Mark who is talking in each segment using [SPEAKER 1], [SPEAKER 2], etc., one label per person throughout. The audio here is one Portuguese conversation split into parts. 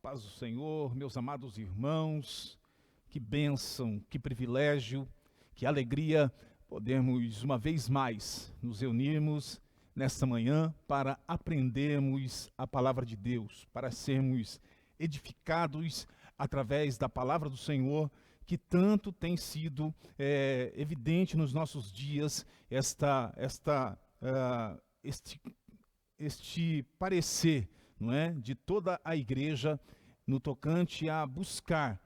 [SPEAKER 1] paz do Senhor, meus amados irmãos, que bênção, que privilégio, que alegria podermos uma vez mais nos reunirmos nesta manhã para aprendermos a palavra de Deus, para sermos edificados através da palavra do Senhor, que tanto tem sido evidente nos nossos dias, este parecer, não é, de toda a igreja no tocante a buscar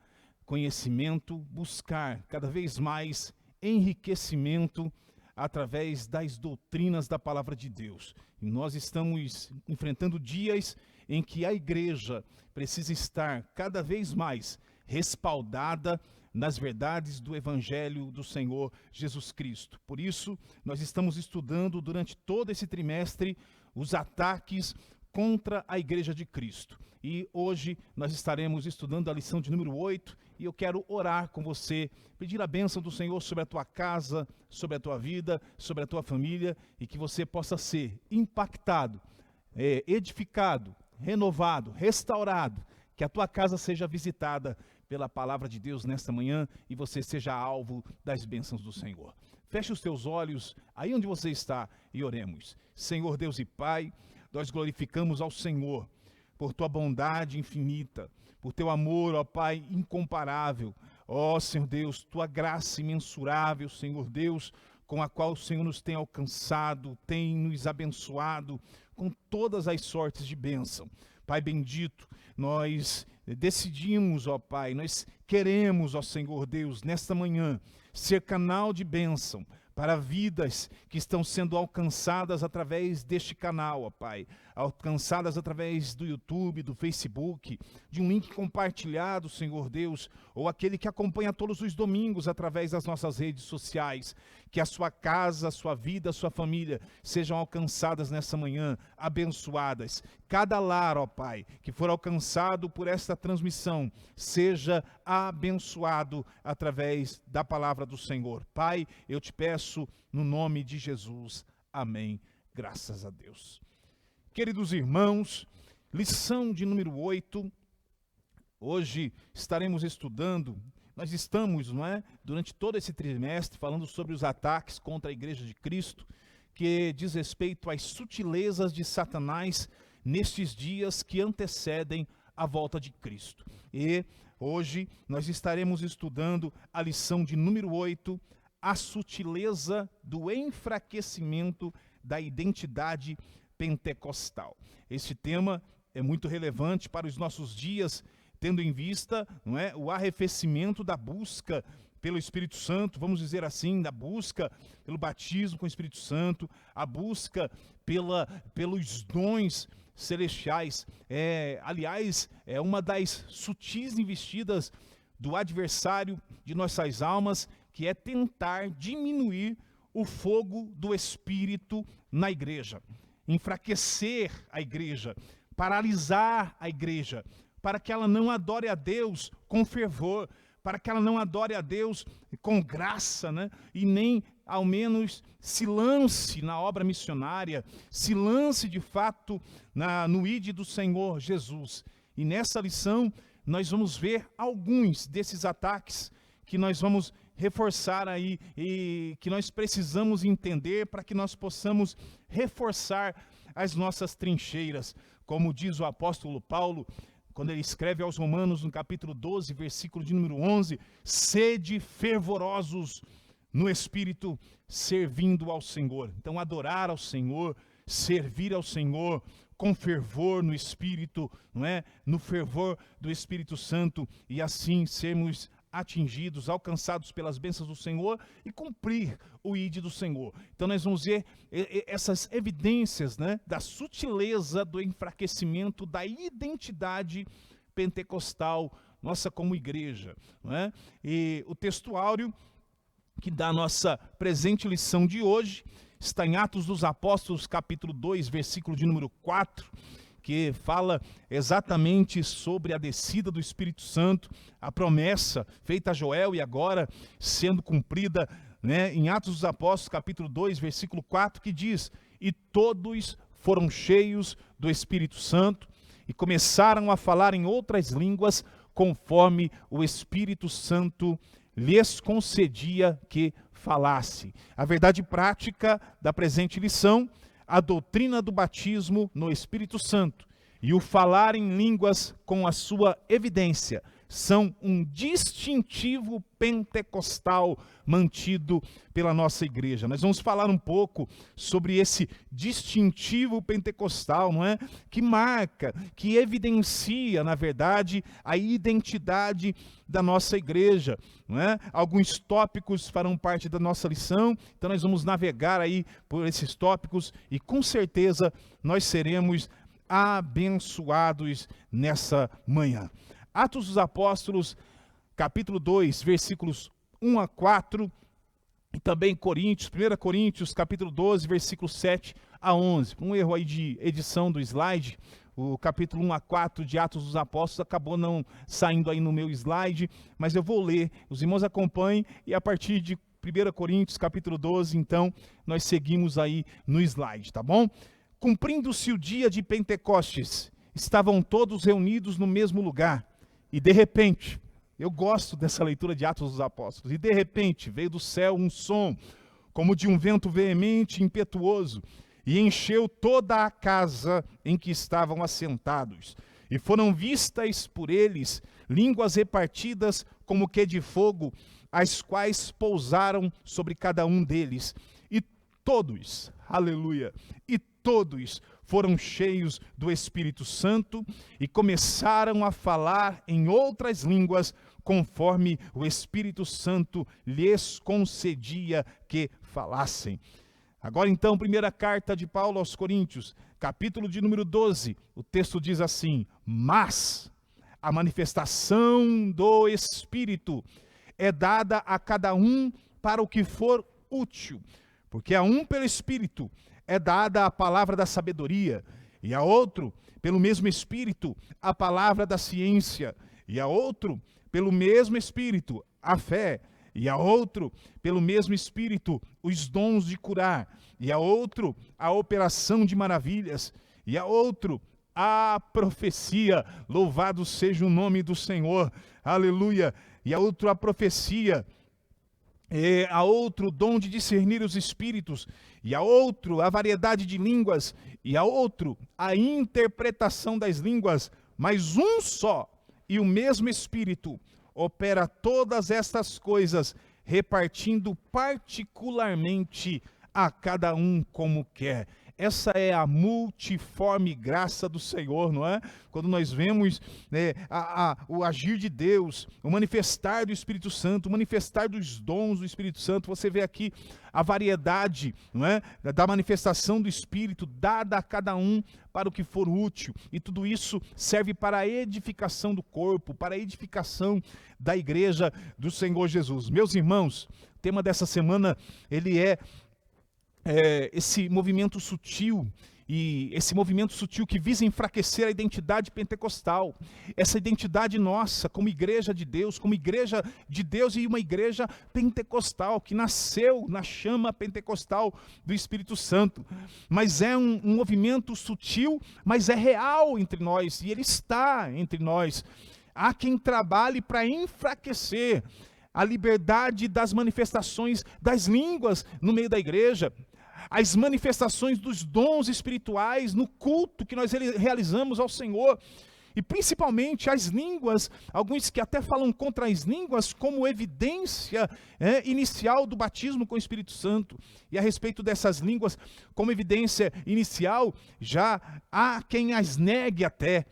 [SPEAKER 1] conhecimento, buscar cada vez mais enriquecimento através das doutrinas da palavra de Deus. E nós estamos enfrentando dias em que a igreja precisa estar cada vez mais respaldada nas verdades do Evangelho do Senhor Jesus Cristo. Por isso, nós estamos estudando durante todo esse trimestre os ataques contra a Igreja de Cristo. E hoje nós estaremos estudando a lição de número 8, e eu quero orar com você, pedir a bênção do Senhor sobre a tua casa, sobre a tua vida, sobre a tua família, e que você possa ser impactado, edificado, renovado, restaurado, que a tua casa seja visitada pela palavra de Deus nesta manhã e você seja alvo das bênçãos do Senhor. Feche os teus olhos aí onde você está e oremos. Senhor Deus e Pai, nós glorificamos ao Senhor por tua bondade infinita, por teu amor, ó Pai, incomparável. Ó Senhor Deus, tua graça imensurável, Senhor Deus, com a qual o Senhor nos tem alcançado, tem nos abençoado com todas as sortes de bênção. Pai bendito, nós decidimos, ó Pai, nós queremos, ó Senhor Deus, nesta manhã, ser canal de bênção para vidas que estão sendo alcançadas através deste canal, ó Pai, alcançadas através do YouTube, do Facebook, de um link compartilhado, Senhor Deus, ou aquele que acompanha todos os domingos através das nossas redes sociais, que a sua casa, a sua vida, a sua família sejam alcançadas nessa manhã, abençoadas. Cada lar, ó Pai, que for alcançado por esta transmissão, seja abençoado através da palavra do Senhor. Pai, eu te peço no nome de Jesus. Amém. Graças a Deus. Queridos irmãos, lição de número 8. Hoje estaremos estudando, nós estamos, não é, durante todo esse trimestre, falando sobre os ataques contra a Igreja de Cristo, que diz respeito às sutilezas de Satanás nestes dias que antecedem a volta de Cristo. E hoje nós estaremos estudando a lição de número 8, a sutileza do enfraquecimento da identidade pentecostal. Este tema é muito relevante para os nossos dias, tendo em vista, não é, o arrefecimento da busca pelo Espírito Santo, vamos dizer assim, da busca pelo batismo com o Espírito Santo, a busca pelos dons celestiais. Aliás, é uma das sutis investidas do adversário de nossas almas, que é tentar diminuir o fogo do Espírito na igreja, enfraquecer a igreja, paralisar a igreja, para que ela não adore a Deus com fervor, para que ela não adore a Deus com graça, né? E nem ao menos se lance na obra missionária, se lance de fato no ID do Senhor Jesus. E nessa lição nós vamos ver alguns desses ataques que nós vamos reforçar aí e que nós precisamos entender para que nós possamos reforçar as nossas trincheiras. Como diz o apóstolo Paulo, quando ele escreve aos Romanos, no capítulo 12, versículo de número 11, sede fervorosos no Espírito, servindo ao Senhor. Então, adorar ao Senhor, servir ao Senhor com fervor no Espírito, não é? No fervor do Espírito Santo, e assim sermos atingidos, alcançados pelas bênçãos do Senhor e cumprir o ID do Senhor. Então nós vamos ver essas evidências, né, da sutileza do enfraquecimento da identidade pentecostal nossa como igreja, não é? E o textuário que dá a nossa presente lição de hoje está em Atos dos Apóstolos, capítulo 2, versículo de número 4, que fala exatamente sobre a descida do Espírito Santo, a promessa feita a Joel e agora sendo cumprida, né, em Atos dos Apóstolos, capítulo 2, versículo 4, que diz: e todos foram cheios do Espírito Santo e começaram a falar em outras línguas, conforme o Espírito Santo lhes concedia que falasse. A verdade prática da presente lição, a doutrina do batismo no Espírito Santo e o falar em línguas com a sua evidência são um distintivo pentecostal mantido pela nossa igreja. Nós vamos falar um pouco sobre esse distintivo pentecostal, não é? Que marca, que evidencia, na verdade, a identidade da nossa igreja, não é? Alguns tópicos farão parte da nossa lição, então nós vamos navegar aí por esses tópicos e com certeza nós seremos abençoados nessa manhã. Atos dos Apóstolos, capítulo 2, versículos 1 a 4, e também Coríntios, 1 Coríntios, capítulo 12, versículos 7 a 11. Um erro aí de edição do slide, o capítulo 1 a 4 de Atos dos Apóstolos acabou não saindo aí no meu slide, mas eu vou ler, os irmãos acompanhem, e a partir de 1 Coríntios, capítulo 12, então, nós seguimos aí no slide, tá bom? Cumprindo-se o dia de Pentecostes, estavam todos reunidos no mesmo lugar. E de repente, eu gosto dessa leitura de Atos dos Apóstolos, e de repente veio do céu um som, como de um vento veemente e impetuoso, e encheu toda a casa em que estavam assentados. E foram vistas por eles línguas repartidas como que de fogo, as quais pousaram sobre cada um deles. E todos, aleluia, e todos foram cheios do Espírito Santo e começaram a falar em outras línguas, conforme o Espírito Santo lhes concedia que falassem. Agora então, primeira carta de Paulo aos Coríntios, capítulo de número 12, o texto diz assim: mas a manifestação do Espírito é dada a cada um para o que for útil, porque a um pelo Espírito é dada a palavra da sabedoria, e a outro, pelo mesmo Espírito, a palavra da ciência, e a outro, pelo mesmo Espírito, a fé, e a outro, pelo mesmo Espírito, os dons de curar, e a outro, a operação de maravilhas, e a outro, a profecia. Louvado seja o nome do Senhor, aleluia, e a outro, a profecia, e a outro, dom de discernir os espíritos, e a outro, a variedade de línguas, e a outro, a interpretação das línguas, mas um só e o mesmo Espírito opera todas estas coisas, repartindo particularmente a cada um como quer. Essa é a multiforme graça do Senhor, não é? Quando nós vemos o agir de Deus, o manifestar do Espírito Santo, o manifestar dos dons do Espírito Santo, você vê aqui a variedade, não é? Da manifestação do Espírito, dada a cada um para o que for útil. E tudo isso serve para a edificação do corpo, para a edificação da igreja do Senhor Jesus. Meus irmãos, o tema dessa semana, ele é esse movimento sutil, e esse movimento sutil que visa enfraquecer a identidade pentecostal, essa identidade nossa como igreja de Deus e uma igreja pentecostal, que nasceu na chama pentecostal do Espírito Santo. Mas é um movimento sutil, mas é real entre nós, e ele está entre nós. Há quem trabalhe para enfraquecer a liberdade das manifestações das línguas no meio da igreja, as manifestações dos dons espirituais no culto que nós realizamos ao Senhor, e principalmente as línguas, alguns que até falam contra as línguas como evidência inicial do batismo com o Espírito Santo. E a respeito dessas línguas como evidência inicial, já há quem as negue até.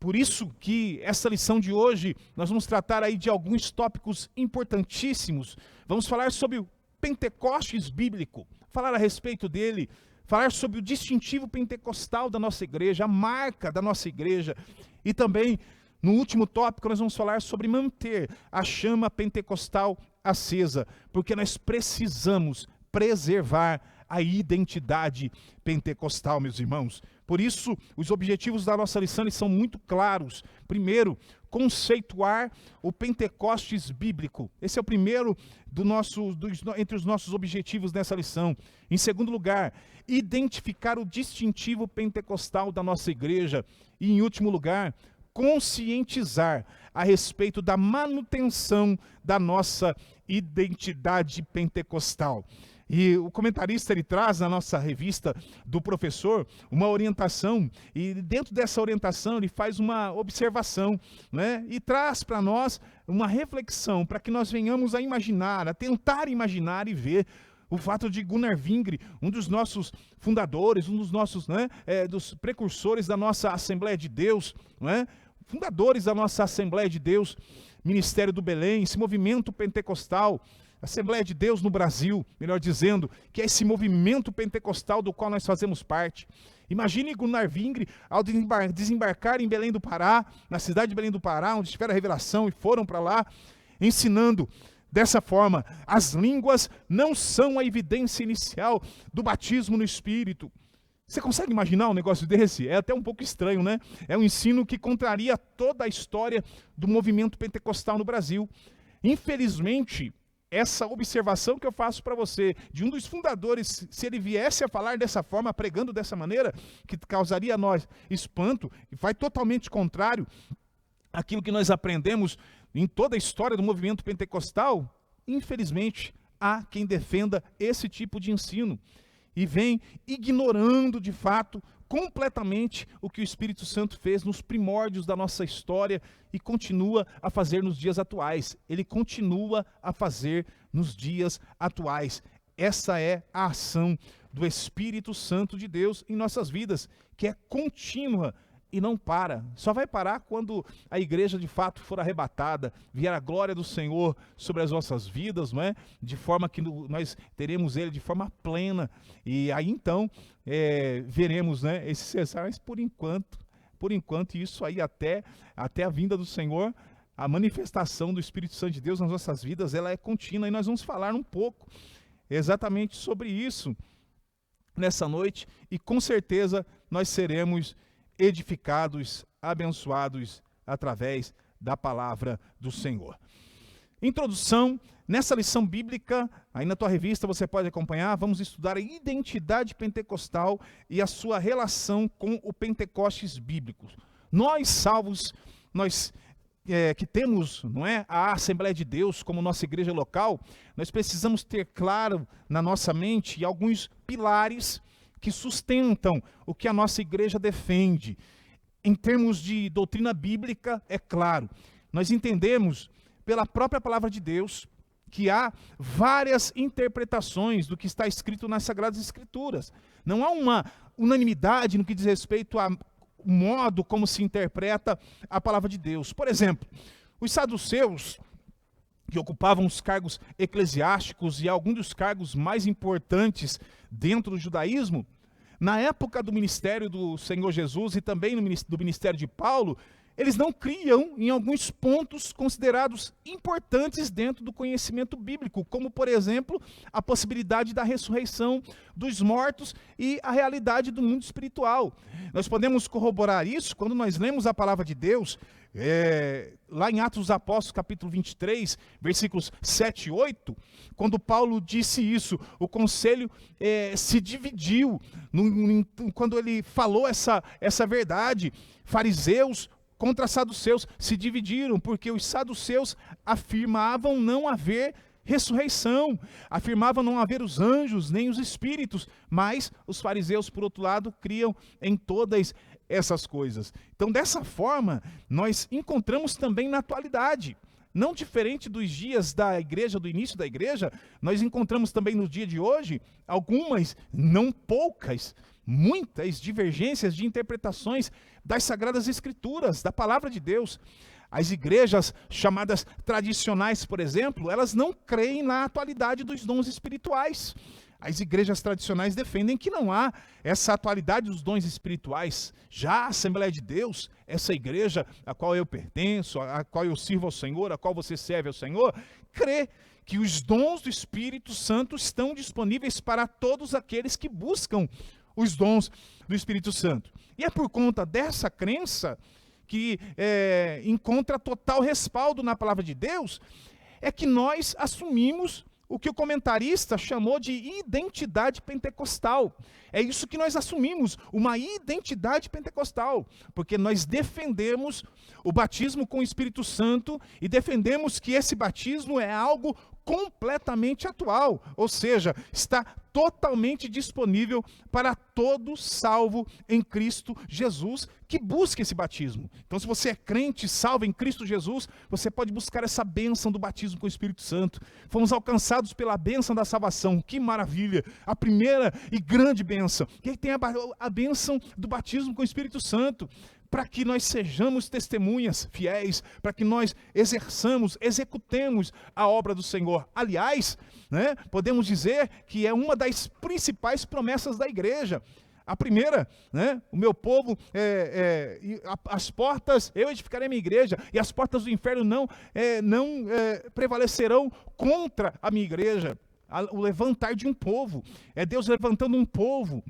[SPEAKER 1] Por isso que essa lição de hoje, nós vamos tratar aí de alguns tópicos importantíssimos. Vamos falar sobre o Pentecostes bíblico, falar a respeito dele, falar sobre o distintivo pentecostal da nossa igreja, a marca da nossa igreja. E também, no último tópico, nós vamos falar sobre manter a chama pentecostal acesa, porque nós precisamos preservar a identidade pentecostal, meus irmãos. Por isso, os objetivos da nossa lição eles são muito claros. Primeiro, conceituar o Pentecostes bíblico. Esse é o primeiro entre os nossos objetivos nessa lição. Em segundo lugar, identificar o distintivo pentecostal da nossa igreja. E em último lugar, conscientizar a respeito da manutenção da nossa identidade pentecostal. E o comentarista ele traz na nossa revista do professor uma orientação, e dentro dessa orientação ele faz uma observação, né? E traz para nós uma reflexão, para que nós venhamos a imaginar, a tentar imaginar e ver o fato de Gunnar Wingre, um dos nossos fundadores, um dos nossos, dos precursores da nossa Assembleia de Deus, fundadores da nossa Assembleia de Deus, Ministério do Belém, esse movimento pentecostal, Assembleia de Deus no Brasil, melhor dizendo, que é esse movimento pentecostal do qual nós fazemos parte. Imagine Gunnar Wingre ao desembarcar em Belém do Pará, na cidade de Belém do Pará, onde tiveram a revelação e foram para lá, ensinando dessa forma: as línguas não são a evidência inicial do batismo no Espírito. Você consegue imaginar um negócio desse? É até um pouco estranho, né? É um ensino que contraria toda a história do movimento pentecostal no Brasil. Infelizmente, essa observação que eu faço para você, de um dos fundadores, se ele viesse a falar dessa forma, pregando dessa maneira, que causaria a nós espanto, e vai totalmente contrário àquilo que nós aprendemos em toda a história do movimento pentecostal, infelizmente, há quem defenda esse tipo de ensino e vem ignorando, de fato, completamente o que o Espírito Santo fez nos primórdios da nossa história e continua a fazer nos dias atuais. Ele continua a fazer nos dias atuais. Essa é a ação do Espírito Santo de Deus em nossas vidas, que é contínua e não para. Só vai parar quando a igreja de fato for arrebatada, vier a glória do Senhor sobre as nossas vidas, não é? De forma que nós teremos Ele de forma plena. E aí então veremos, né, esse cessar. Mas por enquanto isso aí até a vinda do Senhor, a manifestação do Espírito Santo de Deus nas nossas vidas, ela é contínua. E nós vamos falar um pouco exatamente sobre isso nessa noite. E com certeza nós seremos edificados, abençoados através da palavra do Senhor. Introdução, nessa lição bíblica, aí na tua revista você pode acompanhar, vamos estudar a identidade pentecostal e a sua relação com o Pentecostes bíblico. Nós salvos, nós que temos, não é, a Assembleia de Deus como nossa igreja local, nós precisamos ter claro na nossa mente alguns pilares que sustentam o que a nossa igreja defende. Em termos de doutrina bíblica, é claro, nós entendemos pela própria palavra de Deus que há várias interpretações do que está escrito nas Sagradas Escrituras. Não há uma unanimidade no que diz respeito ao modo como se interpreta a palavra de Deus. Por exemplo, os saduceus, que ocupavam os cargos eclesiásticos e alguns dos cargos mais importantes dentro do judaísmo, na época do ministério do Senhor Jesus e também do ministério de Paulo, eles não criam em alguns pontos considerados importantes dentro do conhecimento bíblico, como, por exemplo, a possibilidade da ressurreição dos mortos e a realidade do mundo espiritual. Nós podemos corroborar isso quando nós lemos a palavra de Deus, lá em Atos dos Apóstolos, capítulo 23, versículos 7 e 8, quando Paulo disse isso, o conselho se dividiu, quando ele falou essa verdade, fariseus contra saduceus se dividiram, porque os saduceus afirmavam não haver ressurreição, afirmavam não haver os anjos, nem os espíritos, mas os fariseus, por outro lado, criam em todas essas coisas. Então, dessa forma, nós encontramos também na atualidade, não diferente dos dias da igreja, do início da igreja, nós encontramos também no dia de hoje, algumas, não poucas, muitas divergências de interpretações das Sagradas Escrituras, da palavra de Deus. As igrejas chamadas tradicionais, por exemplo, elas não creem na atualidade dos dons espirituais. As igrejas tradicionais defendem que não há essa atualidade dos dons espirituais. Já a Assembleia de Deus, essa igreja a qual eu pertenço, a qual eu sirvo ao Senhor, a qual você serve ao Senhor, crê que os dons do Espírito Santo estão disponíveis para todos aqueles que buscam os dons do Espírito Santo. E é por conta dessa crença que encontra total respaldo na palavra de Deus, é que nós assumimos o que o comentarista chamou de identidade pentecostal. É isso que nós assumimos, uma identidade pentecostal, porque nós defendemos o batismo com o Espírito Santo e defendemos que esse batismo é algo completamente atual, ou seja, está totalmente disponível para todo salvo em Cristo Jesus que busque esse batismo. Então, se você é crente, salvo em Cristo Jesus, você pode buscar essa bênção do batismo com o Espírito Santo. Fomos alcançados pela bênção da salvação, que maravilha! A primeira e grande bênção. E aí tem a bênção do batismo com o Espírito Santo, para que nós sejamos testemunhas fiéis, para que nós executemos a obra do Senhor. Aliás, podemos dizer que é uma das principais promessas da igreja. A primeira, o meu povo, as portas, eu edificarei a minha igreja, e as portas do inferno não prevalecerão contra a minha igreja. O levantar de um povo, é Deus levantando um povo,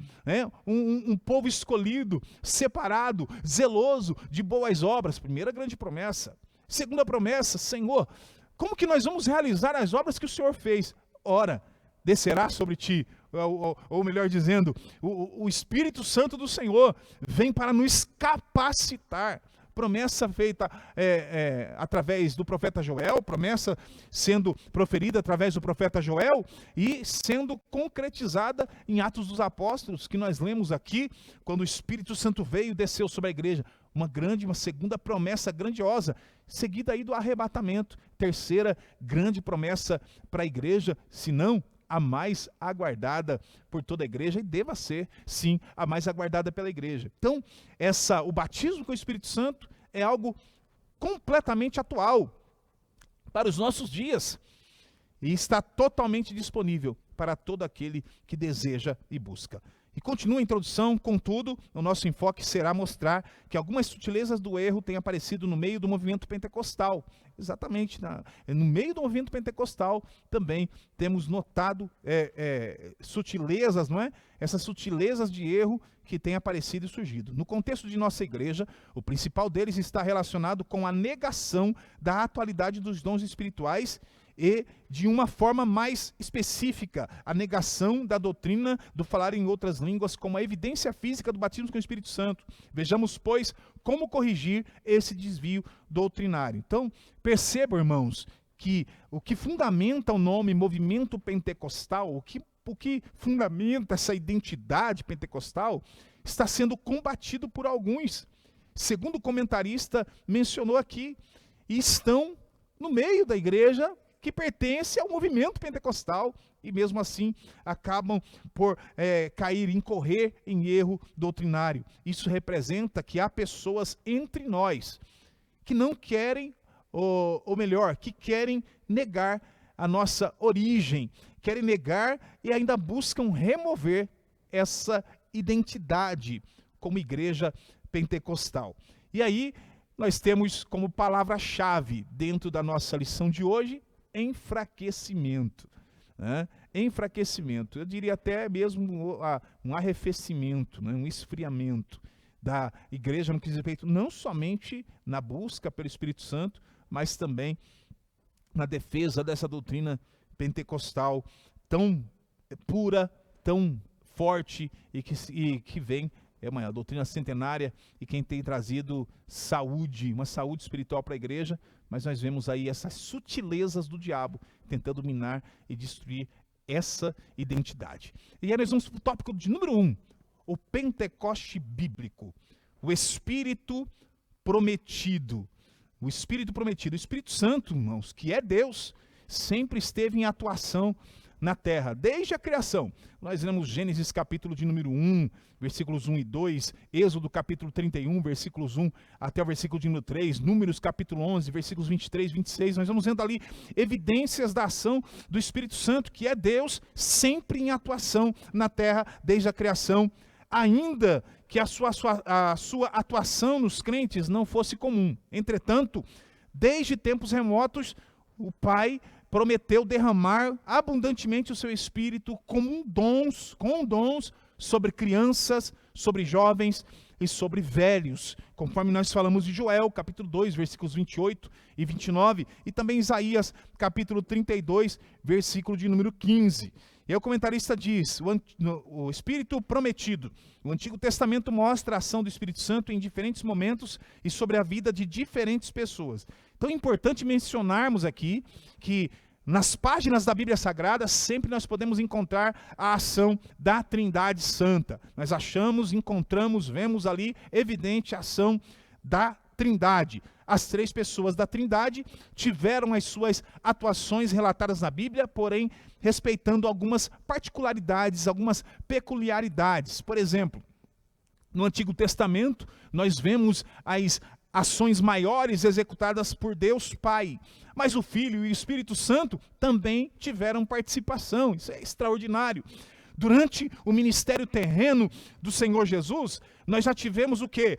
[SPEAKER 1] um povo escolhido, separado, zeloso de boas obras. Primeira grande promessa. Segunda promessa: Senhor, como que nós vamos realizar as obras que o Senhor fez? Ora, descerá sobre ti, ou melhor dizendo, o Espírito Santo do Senhor vem para nos capacitar. Promessa feita através do profeta Joel, promessa sendo proferida através do profeta Joel e sendo concretizada em Atos dos Apóstolos, que nós lemos aqui, quando o Espírito Santo veio e desceu sobre a igreja. Uma segunda promessa grandiosa, seguida aí do arrebatamento. Terceira grande promessa para a igreja, se não a mais aguardada por toda a igreja, e deva ser, sim, a mais aguardada pela igreja. Então, o batismo com o Espírito Santo é algo completamente atual para os nossos dias e está totalmente disponível para todo aquele que deseja e busca. E continua a introdução, contudo, o nosso enfoque será mostrar que algumas sutilezas do erro têm aparecido no meio do movimento pentecostal. Exatamente, no meio do movimento pentecostal também temos notado sutilezas, não é? Essas sutilezas de erro que têm aparecido e surgido. No contexto de nossa igreja, o principal deles está relacionado com a negação da atualidade dos dons espirituais e, de uma forma mais específica, a negação da doutrina do falar em outras línguas como a evidência física do batismo com o Espírito Santo. Vejamos, pois, como corrigir esse desvio doutrinário. Então, percebam, irmãos, que o que fundamenta o nome movimento pentecostal, o que fundamenta essa identidade pentecostal, está sendo combatido por alguns. Segundo o comentarista mencionou aqui, e estão no meio da igreja que pertence ao movimento pentecostal, e mesmo assim acabam por incorrer em erro doutrinário. Isso representa que há pessoas entre nós que não querem, ou melhor, que querem negar a nossa origem, querem negar e ainda buscam remover essa identidade como igreja pentecostal. E aí nós temos como palavra-chave dentro da nossa lição de hoje, enfraquecimento. Enfraquecimento, eu diria até mesmo um arrefecimento, um esfriamento da igreja no que diz respeito não somente na busca pelo Espírito Santo, mas também na defesa dessa doutrina pentecostal tão pura, tão forte e que vem, é uma doutrina centenária e quem tem trazido saúde, uma saúde espiritual para a igreja, mas nós vemos aí essas sutilezas do diabo tentando minar e destruir essa identidade. E aí nós vamos para o tópico de número 1, o Pentecoste bíblico, o Espírito prometido. O Espírito prometido, o Espírito Santo, irmãos, que é Deus, sempre esteve em atuação na terra, desde a criação. Nós lemos Gênesis capítulo de número 1, versículos 1 e 2, Êxodo capítulo 31, versículos 1 até o versículo de número 3, Números capítulo 11, versículos 23 e 26, nós vamos vendo ali evidências da ação do Espírito Santo, que é Deus, sempre em atuação na terra, desde a criação, ainda que a sua atuação nos crentes não fosse comum. Entretanto, desde tempos remotos, o Pai prometeu derramar abundantemente o seu Espírito com dons sobre crianças, sobre jovens e sobre velhos, conforme nós falamos de Joel, capítulo 2, versículos 28 e 29, e também Isaías, capítulo 32, versículo de número 15. E aí o comentarista diz, o Espírito prometido. O Antigo Testamento mostra a ação do Espírito Santo em diferentes momentos e sobre a vida de diferentes pessoas. Então é importante mencionarmos aqui que nas páginas da Bíblia Sagrada sempre nós podemos encontrar a ação da Trindade Santa. Nós achamos, encontramos, vemos ali evidente a ação da Trindade. As três pessoas da Trindade tiveram as suas atuações relatadas na Bíblia, porém respeitando algumas particularidades, algumas peculiaridades. Por exemplo, no Antigo Testamento, nós vemos as ações maiores executadas por Deus Pai, mas o Filho e o Espírito Santo também tiveram participação. Isso é extraordinário. Durante o ministério terreno do Senhor Jesus, nós já tivemos o quê?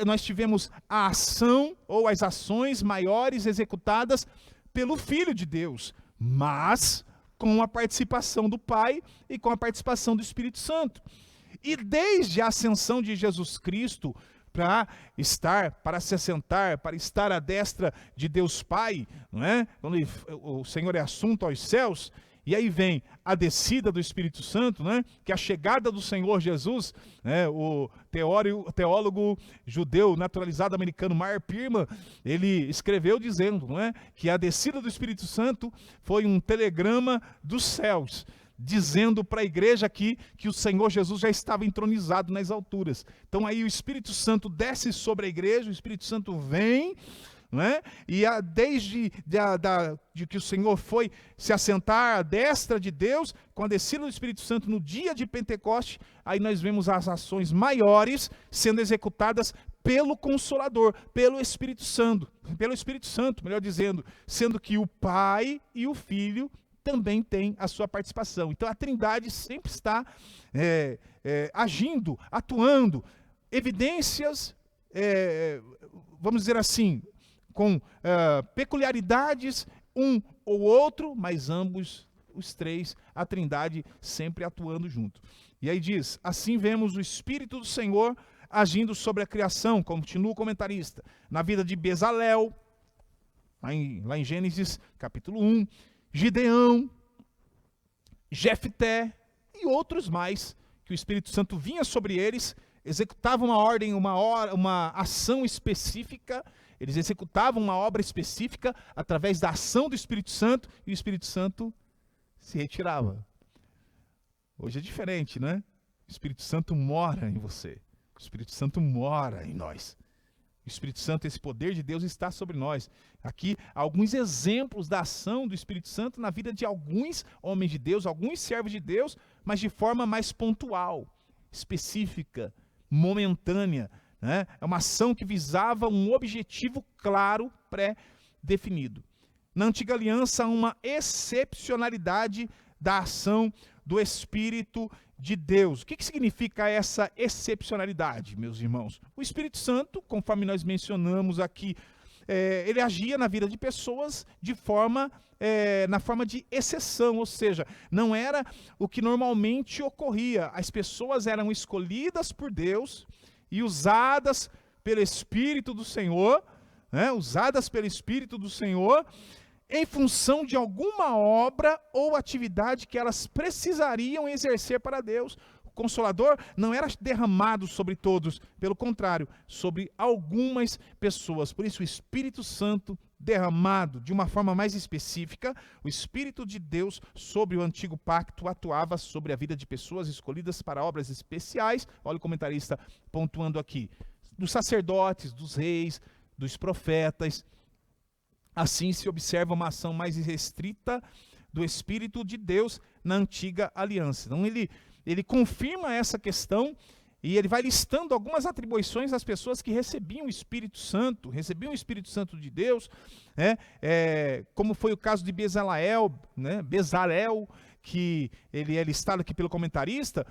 [SPEAKER 1] Nós tivemos a ação ou as ações maiores executadas pelo Filho de Deus, mas com a participação do Pai e com a participação do Espírito Santo. E desde a ascensão de Jesus Cristo para se assentar, para estar à destra de Deus Pai, não é? Quando o Senhor é assunto aos céus, e aí vem a descida do Espírito Santo, né? Que a chegada do Senhor Jesus, né? O teólogo judeu naturalizado americano Meyer Pirman, ele escreveu dizendo, não é? Que a descida do Espírito Santo foi um telegrama dos céus, dizendo para a igreja aqui que o Senhor Jesus já estava entronizado nas alturas. Então aí o Espírito Santo desce sobre a igreja, o Espírito Santo vem, não é? E desde de que o Senhor foi se assentar à destra de Deus, com a descida do Espírito Santo no dia de Pentecoste, aí nós vemos as ações maiores sendo executadas pelo Consolador, pelo Espírito Santo, melhor dizendo, sendo que o Pai e o Filho também têm a sua participação. Então a Trindade sempre está agindo, atuando, evidências, vamos dizer assim, com peculiaridades, um ou outro, mas ambos, os três, a Trindade sempre atuando junto. E aí diz, assim vemos o Espírito do Senhor agindo sobre a criação, continua o comentarista, na vida de Bezalel, lá em Gênesis capítulo 1, Gideão, Jefté e outros mais, que o Espírito Santo vinha sobre eles, executavam uma ordem, uma ação específica, eles executavam uma obra específica através da ação do Espírito Santo, e o Espírito Santo se retirava. Hoje é diferente, né? O Espírito Santo mora em você, o Espírito Santo mora em nós. O Espírito Santo, esse poder de Deus está sobre nós. Aqui, alguns exemplos da ação do Espírito Santo na vida de alguns homens de Deus, alguns servos de Deus, mas de forma mais pontual, específica, momentânea, né? É uma ação que visava um objetivo claro, pré-definido. Na Antiga Aliança, uma excepcionalidade da ação do Espírito de Deus. O que significa essa excepcionalidade, meus irmãos? O Espírito Santo, conforme nós mencionamos aqui, ele agia na vida de pessoas na forma de exceção, ou seja, não era o que normalmente ocorria. As pessoas eram escolhidas por Deus e usadas pelo Espírito do Senhor, né? Usadas pelo Espírito do Senhor, em função de alguma obra ou atividade que elas precisariam exercer para Deus. O Consolador não era derramado sobre todos, pelo contrário, sobre algumas pessoas. Por isso o Espírito Santo derramado de uma forma mais específica, o Espírito de Deus sobre o antigo pacto atuava sobre a vida de pessoas escolhidas para obras especiais. Olha o comentarista pontuando aqui, dos sacerdotes, dos reis, dos profetas. Assim se observa uma ação mais restrita do Espírito de Deus na antiga aliança. Então ele confirma essa questão e ele vai listando algumas atribuições das pessoas que recebiam o Espírito Santo de Deus, né? Como foi o caso de Bezalel, né? Bezalel, que ele é listado aqui pelo comentarista.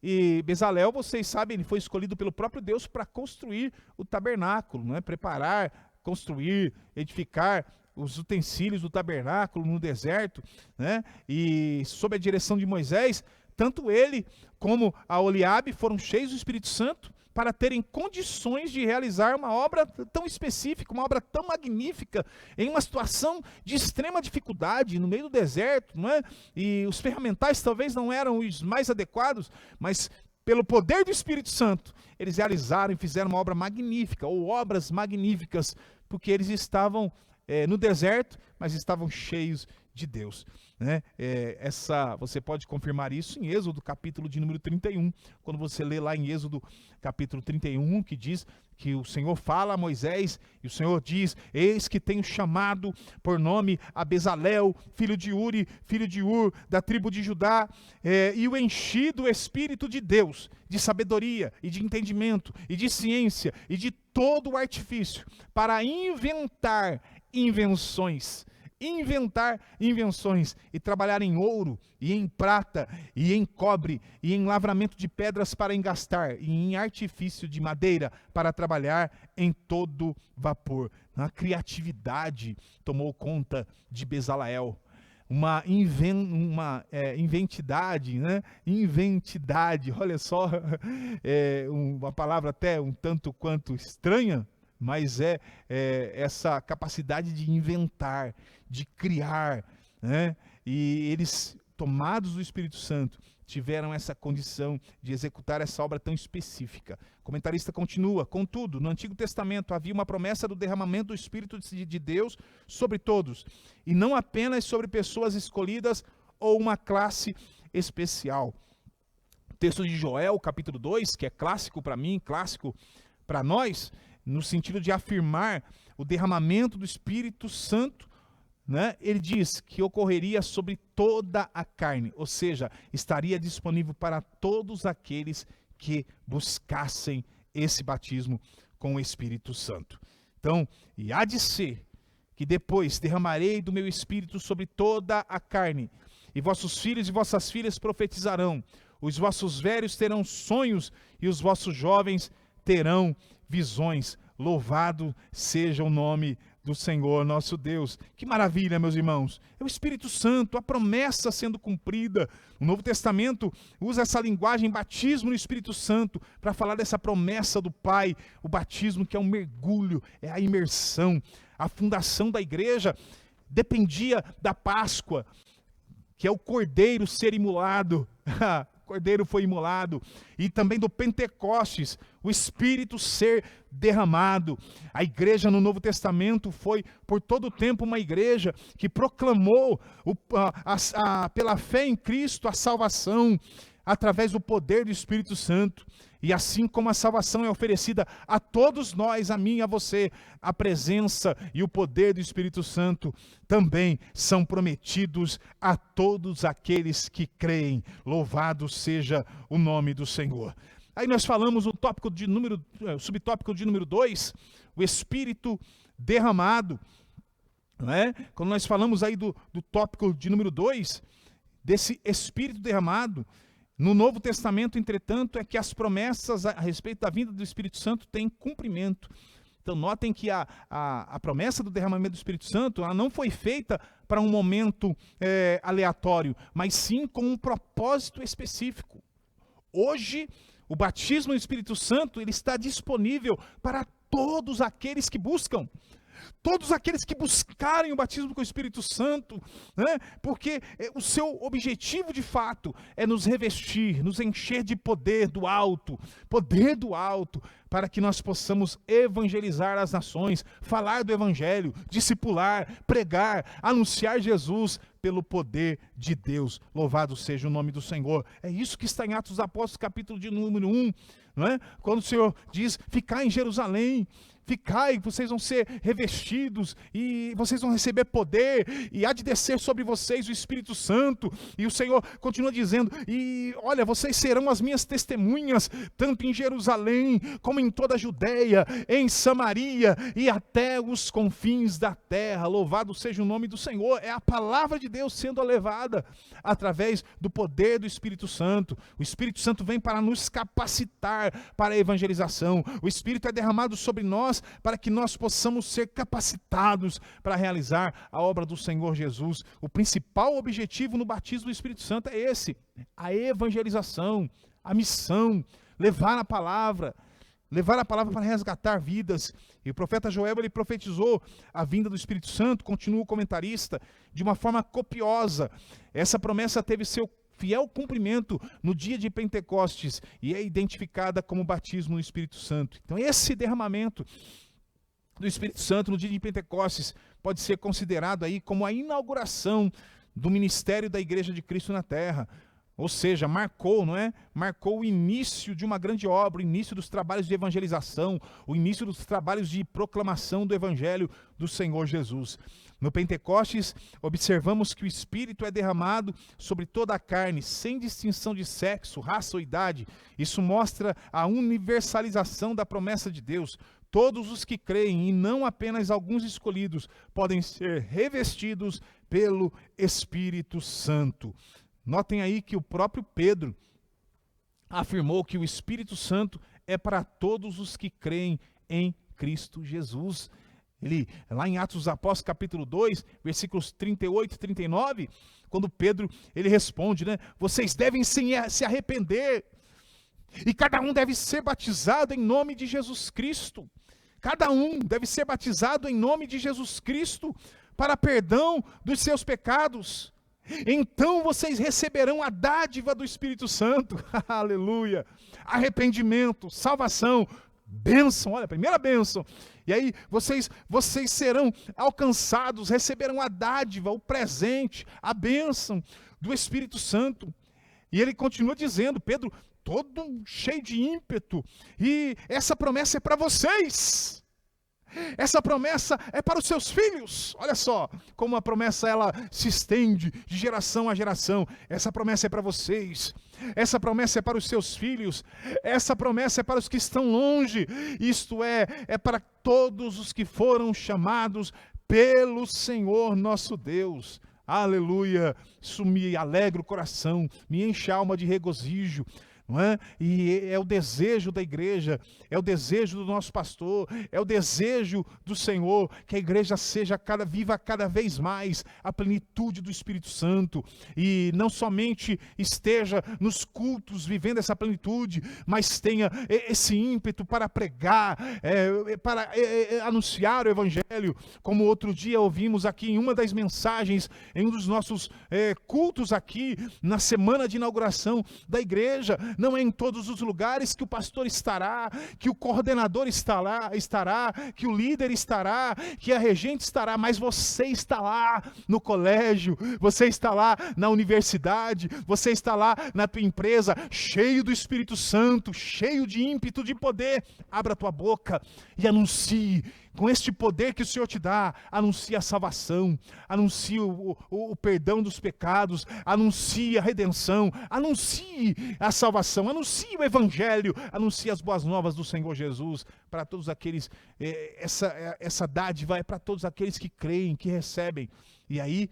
[SPEAKER 1] E Bezalel, vocês sabem, ele foi escolhido pelo próprio Deus para construir o tabernáculo, né? Preparar, construir, edificar os utensílios do tabernáculo no deserto, né? E sob a direção de Moisés, tanto ele como a Oliabe foram cheios do Espírito Santo para terem condições de realizar uma obra tão específica, uma obra tão magnífica, em uma situação de extrema dificuldade, no meio do deserto, não é? E os ferramentais talvez não eram os mais adequados, mas pelo poder do Espírito Santo, eles realizaram e fizeram uma obra magnífica, ou obras magníficas, porque eles estavam no deserto, mas estavam cheios de Deus, né? Você pode confirmar isso em Êxodo, capítulo de número 31, quando você lê lá em Êxodo, capítulo 31, que diz que o Senhor fala a Moisés, e o Senhor diz: eis que tenho chamado por nome a Bezalel, filho de Uri, filho de Ur, da tribo de Judá, e o enchi do Espírito de Deus, de sabedoria, e de entendimento, e de ciência, e de todo o artifício, para inventar invenções e trabalhar em ouro e em prata e em cobre e em lavramento de pedras para engastar e em artifício de madeira para trabalhar em todo vapor. A criatividade tomou conta de Bezaleel. Uma inventidade, né? Inventidade, olha só, uma palavra até um tanto quanto estranha, mas essa capacidade de inventar, de criar, né? E eles, tomados do Espírito Santo, tiveram essa condição de executar essa obra tão específica. O comentarista continua: contudo, no Antigo Testamento havia uma promessa do derramamento do Espírito de Deus sobre todos, e não apenas sobre pessoas escolhidas ou uma classe especial. O texto de Joel, capítulo 2, que é clássico para mim, clássico para nós, no sentido de afirmar o derramamento do Espírito Santo, né? Ele diz que ocorreria sobre toda a carne, ou seja, estaria disponível para todos aqueles que buscassem esse batismo com o Espírito Santo. Então, e há de ser que depois derramarei do meu Espírito sobre toda a carne, e vossos filhos e vossas filhas profetizarão, os vossos velhos terão sonhos, e os vossos jovens terão visões. Louvado seja o nome do Senhor nosso Deus. Que maravilha, meus irmãos. É o Espírito Santo, a promessa sendo cumprida. O Novo Testamento usa essa linguagem batismo no Espírito Santo para falar dessa promessa do Pai. O batismo que é um mergulho, é a imersão. A fundação da igreja dependia da Páscoa, que é o Cordeiro ser imolado. O Cordeiro foi imolado. E também do Pentecostes, o Espírito ser derramado. A igreja no Novo Testamento foi por todo o tempo uma igreja que proclamou pela fé em Cristo a salvação através do poder do Espírito Santo. E assim como a salvação é oferecida a todos nós, a mim e a você, a presença e o poder do Espírito Santo também são prometidos a todos aqueles que creem. Louvado seja o nome do Senhor. Aí nós falamos o subtópico de número 2, o Espírito derramado. Não é? Quando nós falamos aí do tópico de número 2, desse Espírito derramado, no Novo Testamento, entretanto, é que as promessas a respeito da vinda do Espírito Santo têm cumprimento. Então notem que a promessa do derramamento do Espírito Santo, ela não foi feita para um momento aleatório, mas sim com um propósito específico. Hoje, o batismo do Espírito Santo, ele está disponível para todos aqueles que buscam. Todos aqueles que buscarem o batismo com o Espírito Santo, né? Porque o seu objetivo de fato é nos revestir, nos encher de poder do alto, para que nós possamos evangelizar as nações, falar do Evangelho, discipular, pregar, anunciar Jesus pelo poder de Deus. Louvado seja o nome do Senhor. É isso que está em Atos dos Apóstolos, capítulo de número 1, não é? Quando o Senhor diz: ficai em Jerusalém, ficai, vocês vão ser revestidos e vocês vão receber poder e há de descer sobre vocês o Espírito Santo. E o Senhor continua dizendo: e olha, vocês serão as minhas testemunhas, tanto em Jerusalém, como em toda a Judeia, em Samaria e até os confins da terra. Louvado seja o nome do Senhor. É a palavra de Deus sendo levada através do poder do Espírito Santo. O Espírito Santo vem para nos capacitar para a evangelização. O Espírito é derramado sobre nós para que nós possamos ser capacitados para realizar a obra do Senhor Jesus. O principal objetivo no batismo do Espírito Santo é esse: a evangelização, a missão, levar a palavra para resgatar vidas. E o profeta Joel, ele profetizou a vinda do Espírito Santo, continua o comentarista, de uma forma copiosa. Essa promessa teve seu fiel cumprimento no dia de Pentecostes e é identificada como batismo no Espírito Santo. Então esse derramamento do Espírito Santo no dia de Pentecostes pode ser considerado aí como a inauguração do ministério da Igreja de Cristo na Terra. Ou seja, marcou o início de uma grande obra, o início dos trabalhos de evangelização, o início dos trabalhos de proclamação do Evangelho do Senhor Jesus. No Pentecostes, observamos que o Espírito é derramado sobre toda a carne, sem distinção de sexo, raça ou idade. Isso mostra a universalização da promessa de Deus. Todos os que creem, e não apenas alguns escolhidos, podem ser revestidos pelo Espírito Santo. Notem aí que o próprio Pedro afirmou que o Espírito Santo é para todos os que creem em Cristo Jesus. Ele, lá em Atos dos Apóstolos, capítulo 2, versículos 38 e 39, quando Pedro ele responde, vocês devem se arrepender, e cada um deve ser batizado em nome de Jesus Cristo. Cada um deve ser batizado em nome de Jesus Cristo para perdão dos seus pecados. Então vocês receberão a dádiva do Espírito Santo. Aleluia! Arrependimento, salvação, bênção, olha, a primeira bênção. E aí vocês serão alcançados, receberão a dádiva, o presente, a bênção do Espírito Santo. E ele continua dizendo, Pedro, todo cheio de ímpeto, e essa promessa é para vocês. Essa promessa é para os seus filhos. Olha só como a promessa ela se estende de geração a geração. Essa promessa é para vocês. Essa promessa é para os seus filhos. Essa promessa é para os que estão longe. Isto é para todos os que foram chamados pelo Senhor nosso Deus. Aleluia. Isso me alegra o coração, me enche a alma de regozijo. Não é? E é o desejo da igreja, é o desejo do nosso pastor, é o desejo do Senhor, que a igreja viva cada vez mais a plenitude do Espírito Santo, e não somente esteja nos cultos vivendo essa plenitude, mas tenha esse ímpeto para pregar, para anunciar o Evangelho, como outro dia ouvimos aqui em uma das mensagens, em um dos nossos cultos aqui, na semana de inauguração da igreja. Não é em todos os lugares que o pastor estará, que o coordenador estará, que o líder estará, que a regente estará, mas você está lá no colégio, você está lá na universidade, você está lá na tua empresa, cheio do Espírito Santo, cheio de ímpeto, de poder. Abra a tua boca e anuncie. Com este poder que o Senhor te dá, anuncie a salvação, anuncie o perdão dos pecados, anuncie a redenção, anuncie a salvação, anuncie o Evangelho, anuncie as boas novas do Senhor Jesus para todos aqueles, essa dádiva é para todos aqueles que creem, que recebem. E aí,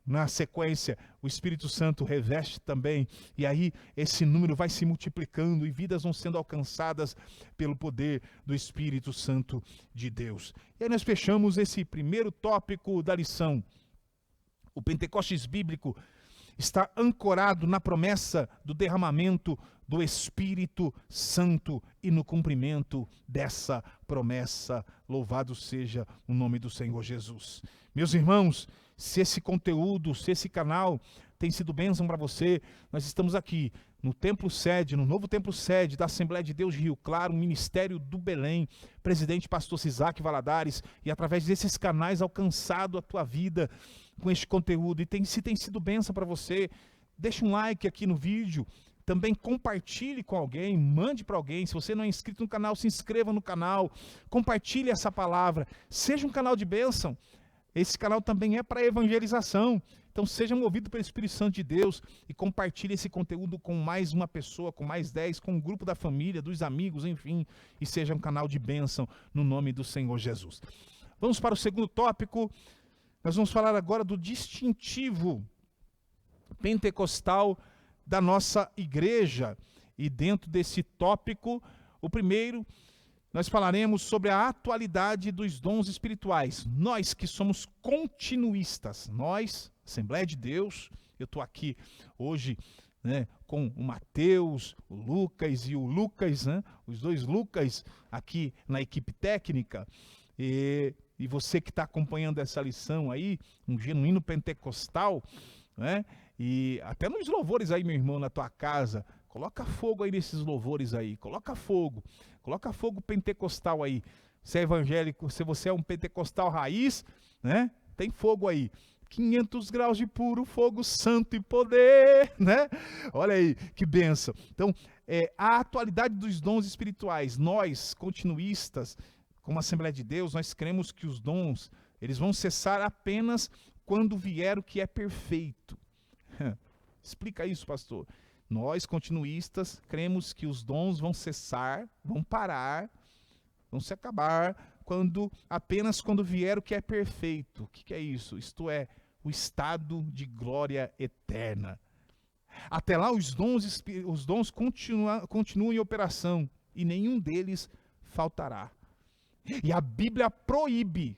[SPEAKER 1] na sequência, o Espírito Santo reveste também, e aí esse número vai se multiplicando e vidas vão sendo alcançadas pelo poder do Espírito Santo de Deus. E aí nós fechamos esse primeiro tópico da lição. O Pentecostes bíblico está ancorado na promessa do derramamento do Espírito Santo e no cumprimento dessa promessa. Louvado seja o nome do Senhor Jesus. Meus irmãos, se esse conteúdo, se esse canal tem sido bênção para você, nós estamos aqui no templo sede, no novo templo sede da Assembleia de Deus de Rio Claro, Ministério do Belém, presidente pastor Cisaque Valadares, e através desses canais alcançado a tua vida com este conteúdo. E se tem sido bênção para você, deixa um like aqui no vídeo, também compartilhe com alguém, mande para alguém. Se você não é inscrito no canal, se inscreva no canal, compartilhe essa palavra, seja um canal de bênção. Esse canal também é para evangelização. Então seja movido pelo Espírito Santo de Deus e compartilhe esse conteúdo com mais uma pessoa, com mais 10, com um grupo da família, dos amigos, enfim, e seja um canal de bênção no nome do Senhor Jesus. Vamos para o segundo tópico. Nós vamos falar agora do distintivo pentecostal da nossa igreja. E dentro desse tópico, o primeiro, nós falaremos sobre a atualidade dos dons espirituais. Nós que somos continuistas, nós, Assembleia de Deus, eu estou aqui hoje, né, com o Mateus, o Lucas e o Lucas, né, os dois Lucas aqui na equipe técnica. E você que está acompanhando essa lição aí, um genuíno pentecostal, né? E até nos louvores aí, meu irmão, na tua casa, coloca fogo aí nesses louvores aí, coloca fogo pentecostal aí. Se é evangélico, se você é um pentecostal raiz, né? Tem fogo aí. 500 graus de puro fogo santo e poder, né? Olha aí, que bênção. Então, a atualidade dos dons espirituais, nós, continuistas, como Assembleia de Deus, nós cremos que os dons, eles vão cessar apenas quando vier o que é perfeito. Explica isso, pastor. Nós, continuistas, cremos que os dons vão cessar, vão parar, vão se acabar, apenas quando vier o que é perfeito. O que é isso? Isto é, o estado de glória eterna. Até lá, os dons continuam em operação e nenhum deles faltará. E a Bíblia proíbe,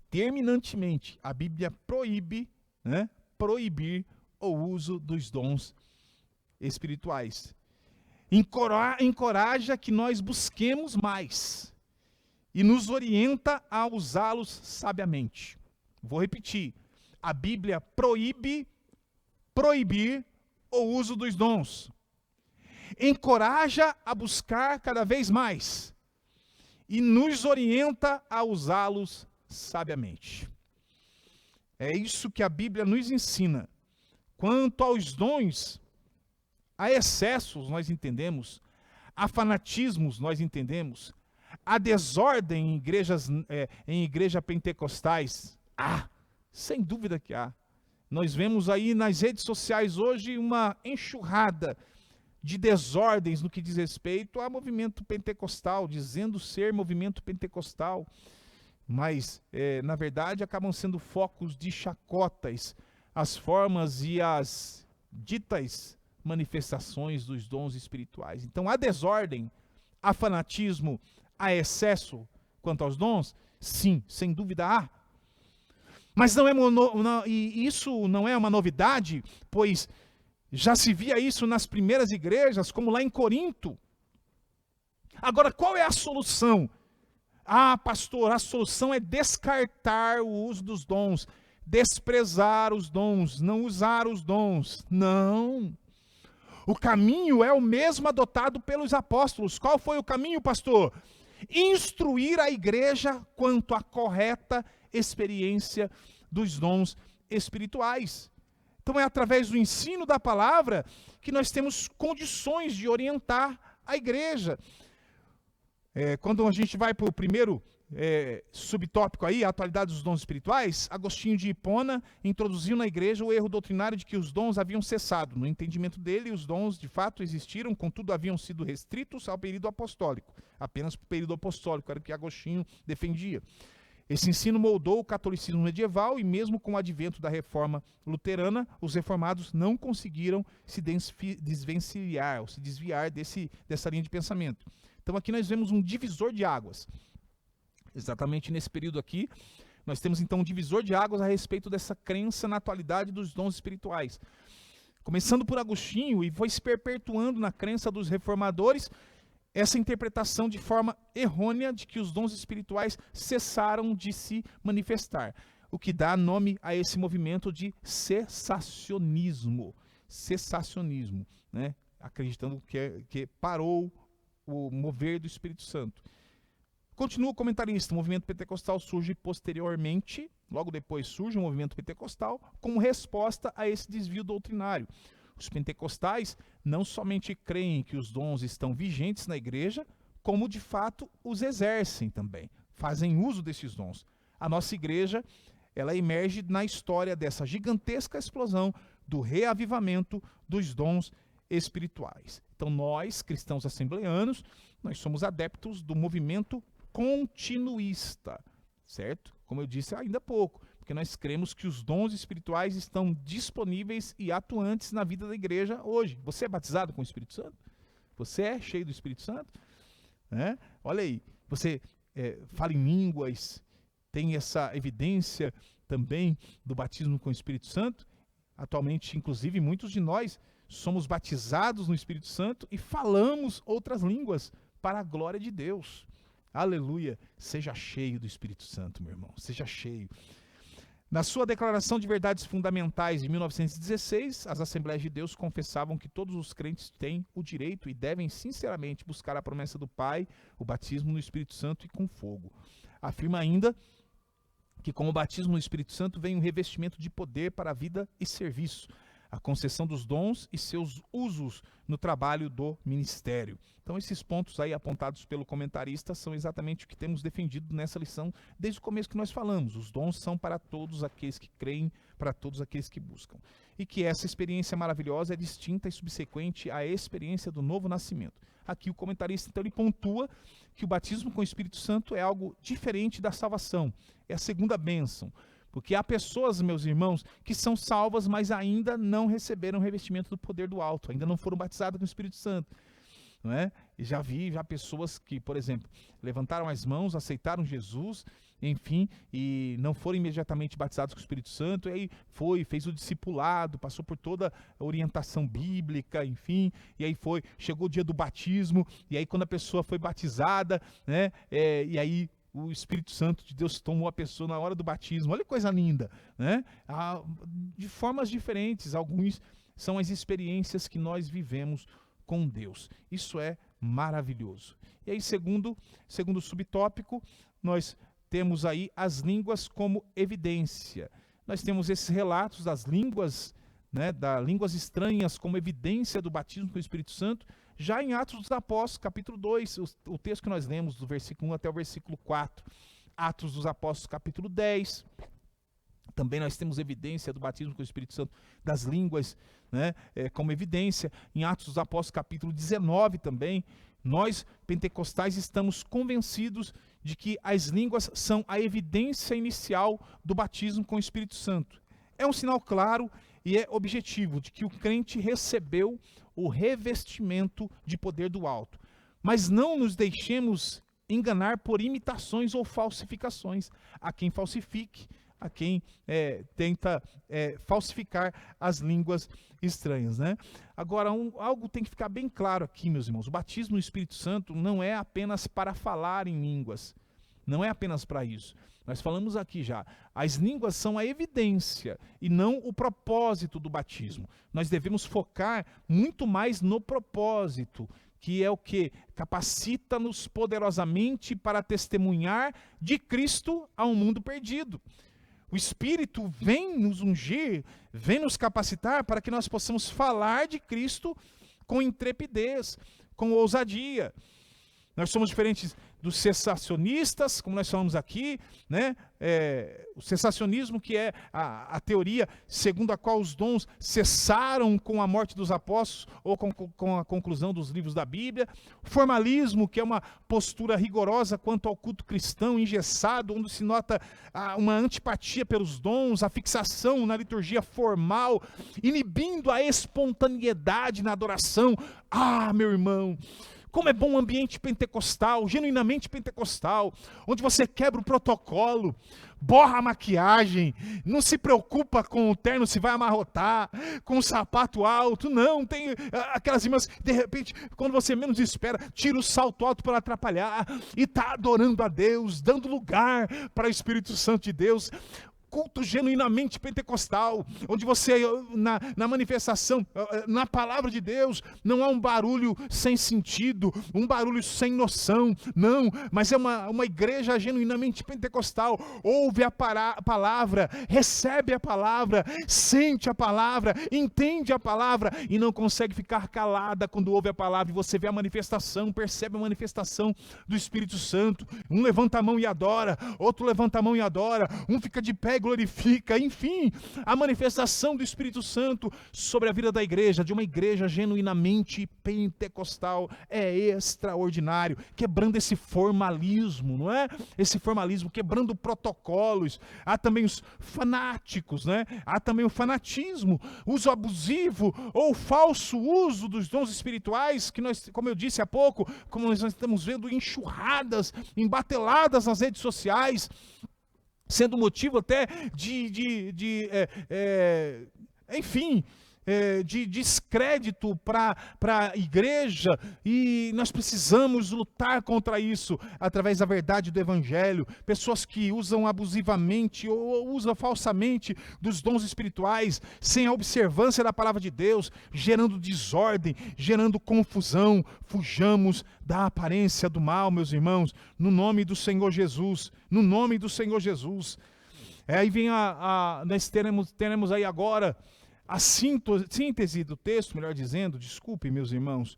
[SPEAKER 1] terminantemente, a Bíblia proíbe, né, proibir o uso dos dons espirituais. Encoraja que nós busquemos mais e nos orienta a usá-los sabiamente. Vou repetir, a Bíblia proíbe proibir o uso dos dons. Encoraja a buscar cada vez mais e nos orienta a usá-los sabiamente. É isso que a Bíblia nos ensina. Quanto aos dons, há excessos, nós entendemos, há fanatismos, nós entendemos, há desordem em igrejas pentecostais. Sem dúvida que há. Nós vemos aí nas redes sociais hoje uma enxurrada de desordens no que diz respeito ao movimento pentecostal, dizendo ser movimento pentecostal, mas, na verdade, acabam sendo focos de chacotas, as formas e as ditas manifestações dos dons espirituais. Então, há desordem, há fanatismo, há excesso quanto aos dons? Sim, sem dúvida há. Mas isso não é uma novidade, pois já se via isso nas primeiras igrejas, como lá em Corinto. Agora, qual é a solução? Pastor, a solução é descartar o uso dos dons, desprezar os dons, não usar os dons. Não. O caminho é o mesmo adotado pelos apóstolos. Qual foi o caminho, pastor? Instruir a igreja quanto à correta experiência dos dons espirituais. Então é através do ensino da palavra que nós temos condições de orientar a igreja. Quando a gente vai para o primeiro subtópico aí, a atualidade dos dons espirituais, Agostinho de Hipona introduziu na igreja o erro doutrinário de que os dons haviam cessado. No entendimento dele, os dons de fato existiram, contudo haviam sido restritos ao período apostólico. Apenas para o período apostólico, era o que Agostinho defendia. Esse ensino moldou o catolicismo medieval e mesmo com o advento da reforma luterana, os reformados não conseguiram se desvencilhar ou se desviar dessa linha de pensamento. Então aqui nós vemos um divisor de águas. Exatamente nesse período aqui, nós temos então um divisor de águas a respeito dessa crença na atualidade dos dons espirituais. Começando por Agostinho e foi se perpetuando na crença dos reformadores, essa interpretação de forma errônea de que os dons espirituais cessaram de se manifestar, o que dá nome a esse movimento de cessacionismo, né? Acreditando que parou o mover do Espírito Santo. Continua o comentarista, o movimento pentecostal surge posteriormente, logo depois surge o movimento pentecostal, como resposta a esse desvio doutrinário. Os pentecostais não somente creem que os dons estão vigentes na igreja, como de fato os exercem também, fazem uso desses dons. A nossa igreja, ela emerge na história dessa gigantesca explosão do reavivamento dos dons espirituais. Então nós, cristãos assembleanos, nós somos adeptos do movimento continuista, certo? Como eu disse ainda há pouco, porque nós cremos que os dons espirituais estão disponíveis e atuantes na vida da igreja hoje. Você é batizado com o Espírito Santo? Você é cheio do Espírito Santo? Olha aí, você fala em línguas, tem essa evidência também do batismo com o Espírito Santo. Atualmente, inclusive, muitos de nós somos batizados no Espírito Santo e falamos outras línguas para a glória de Deus. Aleluia! Seja cheio do Espírito Santo, meu irmão, seja cheio. Na sua Declaração de Verdades Fundamentais de 1916, as Assembleias de Deus confessavam que todos os crentes têm o direito e devem sinceramente buscar a promessa do Pai, o batismo no Espírito Santo e com fogo. Afirma ainda que com o batismo no Espírito Santo vem um revestimento de poder para a vida e serviço, a concessão dos dons e seus usos no trabalho do ministério. Então esses pontos aí apontados pelo comentarista são exatamente o que temos defendido nessa lição desde o começo que nós falamos. Os dons são para todos aqueles que creem, para todos aqueles que buscam. E que essa experiência maravilhosa é distinta e subsequente à experiência do novo nascimento. Aqui o comentarista então ele pontua que o batismo com o Espírito Santo é algo diferente da salvação. É a segunda bênção. Porque há pessoas, meus irmãos, que são salvas, mas ainda não receberam o revestimento do poder do alto, ainda não foram batizadas com o Espírito Santo. Não é? E já vi pessoas que, por exemplo, levantaram as mãos, aceitaram Jesus, enfim, e não foram imediatamente batizados com o Espírito Santo, e aí fez o discipulado, passou por toda a orientação bíblica, enfim, e aí chegou o dia do batismo, e aí quando a pessoa foi batizada, né, e aí o Espírito Santo de Deus tomou a pessoa na hora do batismo. Olha que coisa linda, né? De formas diferentes, alguns são as experiências que nós vivemos com Deus. Isso é maravilhoso. E aí, segundo subtópico, nós temos aí as línguas como evidência. Nós temos esses relatos das línguas, né, das línguas estranhas como evidência do batismo com o Espírito Santo, já em Atos dos Apóstolos, capítulo 2, o texto que nós lemos do versículo 1 até o versículo 4. Atos dos Apóstolos, capítulo 10. Também nós temos evidência do batismo com o Espírito Santo das línguas, né, como evidência. Em Atos dos Apóstolos, capítulo 19 também. Nós, pentecostais, estamos convencidos de que as línguas são a evidência inicial do batismo com o Espírito Santo. É um sinal claro e é objetivo de que o crente recebeu o revestimento de poder do alto. Mas não nos deixemos enganar por imitações ou falsificações. Há quem falsifique, há quem tenta falsificar as línguas estranhas, né? Agora, algo tem que ficar bem claro aqui, meus irmãos. O batismo no Espírito Santo não é apenas para falar em línguas. Não é apenas para isso. Nós falamos aqui já, as línguas são a evidência e não o propósito do batismo. Nós devemos focar muito mais no propósito, que é o que? Capacita-nos poderosamente para testemunhar de Cristo a um mundo perdido. O Espírito vem nos ungir, vem nos capacitar para que nós possamos falar de Cristo com intrepidez, com ousadia. Nós somos diferentes dos cessacionistas, como nós falamos aqui, né? O cessacionismo, que é a teoria segundo a qual os dons cessaram com a morte dos apóstolos ou com a conclusão dos livros da Bíblia. O formalismo, que é uma postura rigorosa quanto ao culto cristão, engessado, onde se nota uma antipatia pelos dons, a fixação na liturgia formal, inibindo a espontaneidade na adoração. Ah, meu irmão, como é bom o ambiente pentecostal, genuinamente pentecostal, onde você quebra o protocolo, borra a maquiagem, não se preocupa com o terno se vai amarrotar, com o sapato alto, não, tem aquelas irmãs que de repente, quando você menos espera, tira o salto alto para atrapalhar, e está adorando a Deus, dando lugar para o Espírito Santo de Deus. Culto genuinamente pentecostal, onde você, na manifestação, na palavra de Deus, não há um barulho sem sentido, um barulho sem noção, não, mas é uma igreja genuinamente pentecostal. Ouve a palavra, recebe a palavra, sente a palavra, entende a palavra e não consegue ficar calada quando ouve a palavra e você vê a manifestação, percebe a manifestação do Espírito Santo. Um levanta a mão e adora, outro levanta a mão e adora, um fica de pé glorifica, enfim, a manifestação do Espírito Santo sobre a vida da igreja, de uma igreja genuinamente pentecostal, é extraordinário, quebrando esse formalismo, não é? Esse formalismo, quebrando protocolos. Há também os fanáticos, né? Há também o fanatismo, uso abusivo ou falso uso dos dons espirituais, que nós, como eu disse há pouco, como nós estamos vendo enxurradas, embateladas nas redes sociais, sendo motivo até enfim, de descrédito para a igreja, e nós precisamos lutar contra isso através da verdade do Evangelho. Pessoas que usam abusivamente ou usam falsamente dos dons espirituais, sem a observância da palavra de Deus, gerando desordem, gerando confusão. Fujamos da aparência do mal, meus irmãos, no nome do Senhor Jesus, no nome do Senhor Jesus. Aí vem nós teremos aí agora a síntese do texto, melhor dizendo, desculpe, meus irmãos,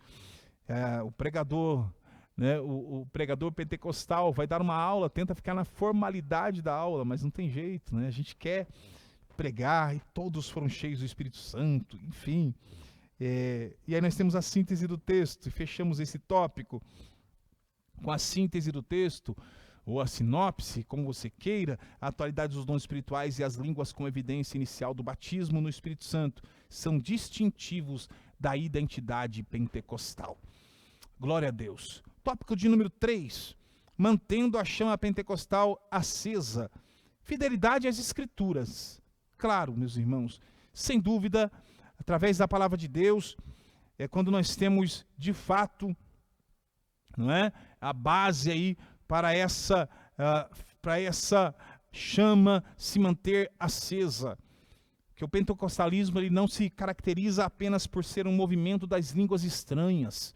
[SPEAKER 1] o pregador, né, o pregador pentecostal vai dar uma aula, tenta ficar na formalidade da aula, mas não tem jeito, né? A gente quer pregar e todos foram cheios do Espírito Santo, enfim. E aí nós temos a síntese do texto e fechamos esse tópico com a síntese do texto, ou a sinopse, como você queira. A atualidade dos dons espirituais e as línguas como evidência inicial do batismo no Espírito Santo são distintivos da identidade pentecostal. Glória a Deus. Tópico de número 3, mantendo a chama pentecostal acesa. Fidelidade às Escrituras. Claro, meus irmãos, sem dúvida, através da palavra de Deus, é quando nós temos, de fato, não é, a base aí para essa chama se manter acesa. Que o pentecostalismo ele não se caracteriza apenas por ser um movimento das línguas estranhas,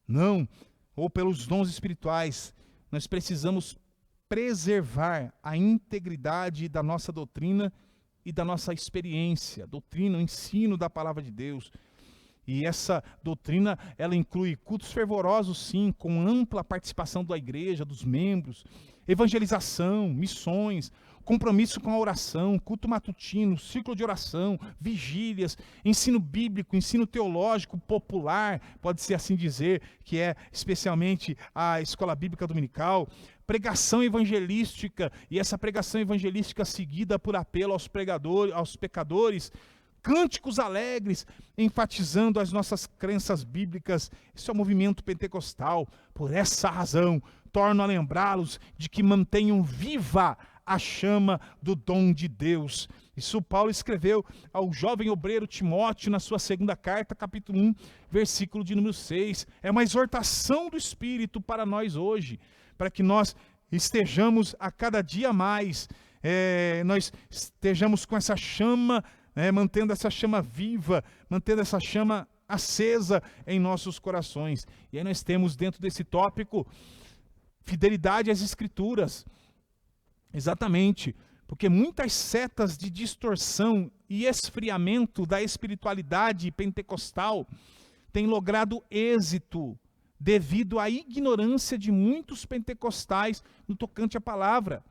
[SPEAKER 1] não, ou pelos dons espirituais. Nós precisamos preservar a integridade da nossa doutrina e da nossa experiência, doutrina, o ensino da palavra de Deus. E essa doutrina, ela inclui cultos fervorosos, sim, com ampla participação da igreja, dos membros, evangelização, missões, compromisso com a oração, culto matutino, ciclo de oração, vigílias, ensino bíblico, ensino teológico popular, pode-se assim dizer, que é especialmente a escola bíblica dominical, pregação evangelística, e essa pregação evangelística seguida por apelo aos pecadores, cânticos alegres, enfatizando as nossas crenças bíblicas. Isso é o movimento pentecostal. Por essa razão, torno a lembrá-los de que mantenham viva a chama do dom de Deus. Isso Paulo escreveu ao jovem obreiro Timóteo na sua segunda carta, capítulo 1, versículo de número 6. É uma exortação do Espírito para nós hoje, para que nós estejamos a cada dia mais, nós estejamos com essa chama, mantendo essa chama viva, mantendo essa chama acesa em nossos corações. E aí nós temos dentro desse tópico, fidelidade às Escrituras. Exatamente, porque muitas setas de distorção e esfriamento da espiritualidade pentecostal têm logrado êxito devido à ignorância de muitos pentecostais no tocante à palavra.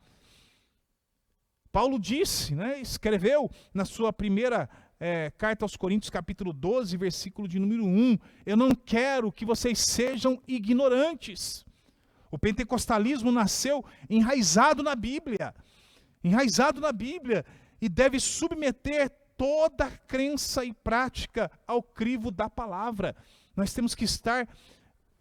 [SPEAKER 1] Paulo disse, escreveu na sua primeira carta aos Coríntios, capítulo 12, versículo de número 1, eu não quero que vocês sejam ignorantes. O pentecostalismo nasceu enraizado na Bíblia, e deve submeter toda crença e prática ao crivo da palavra. Nós temos que estar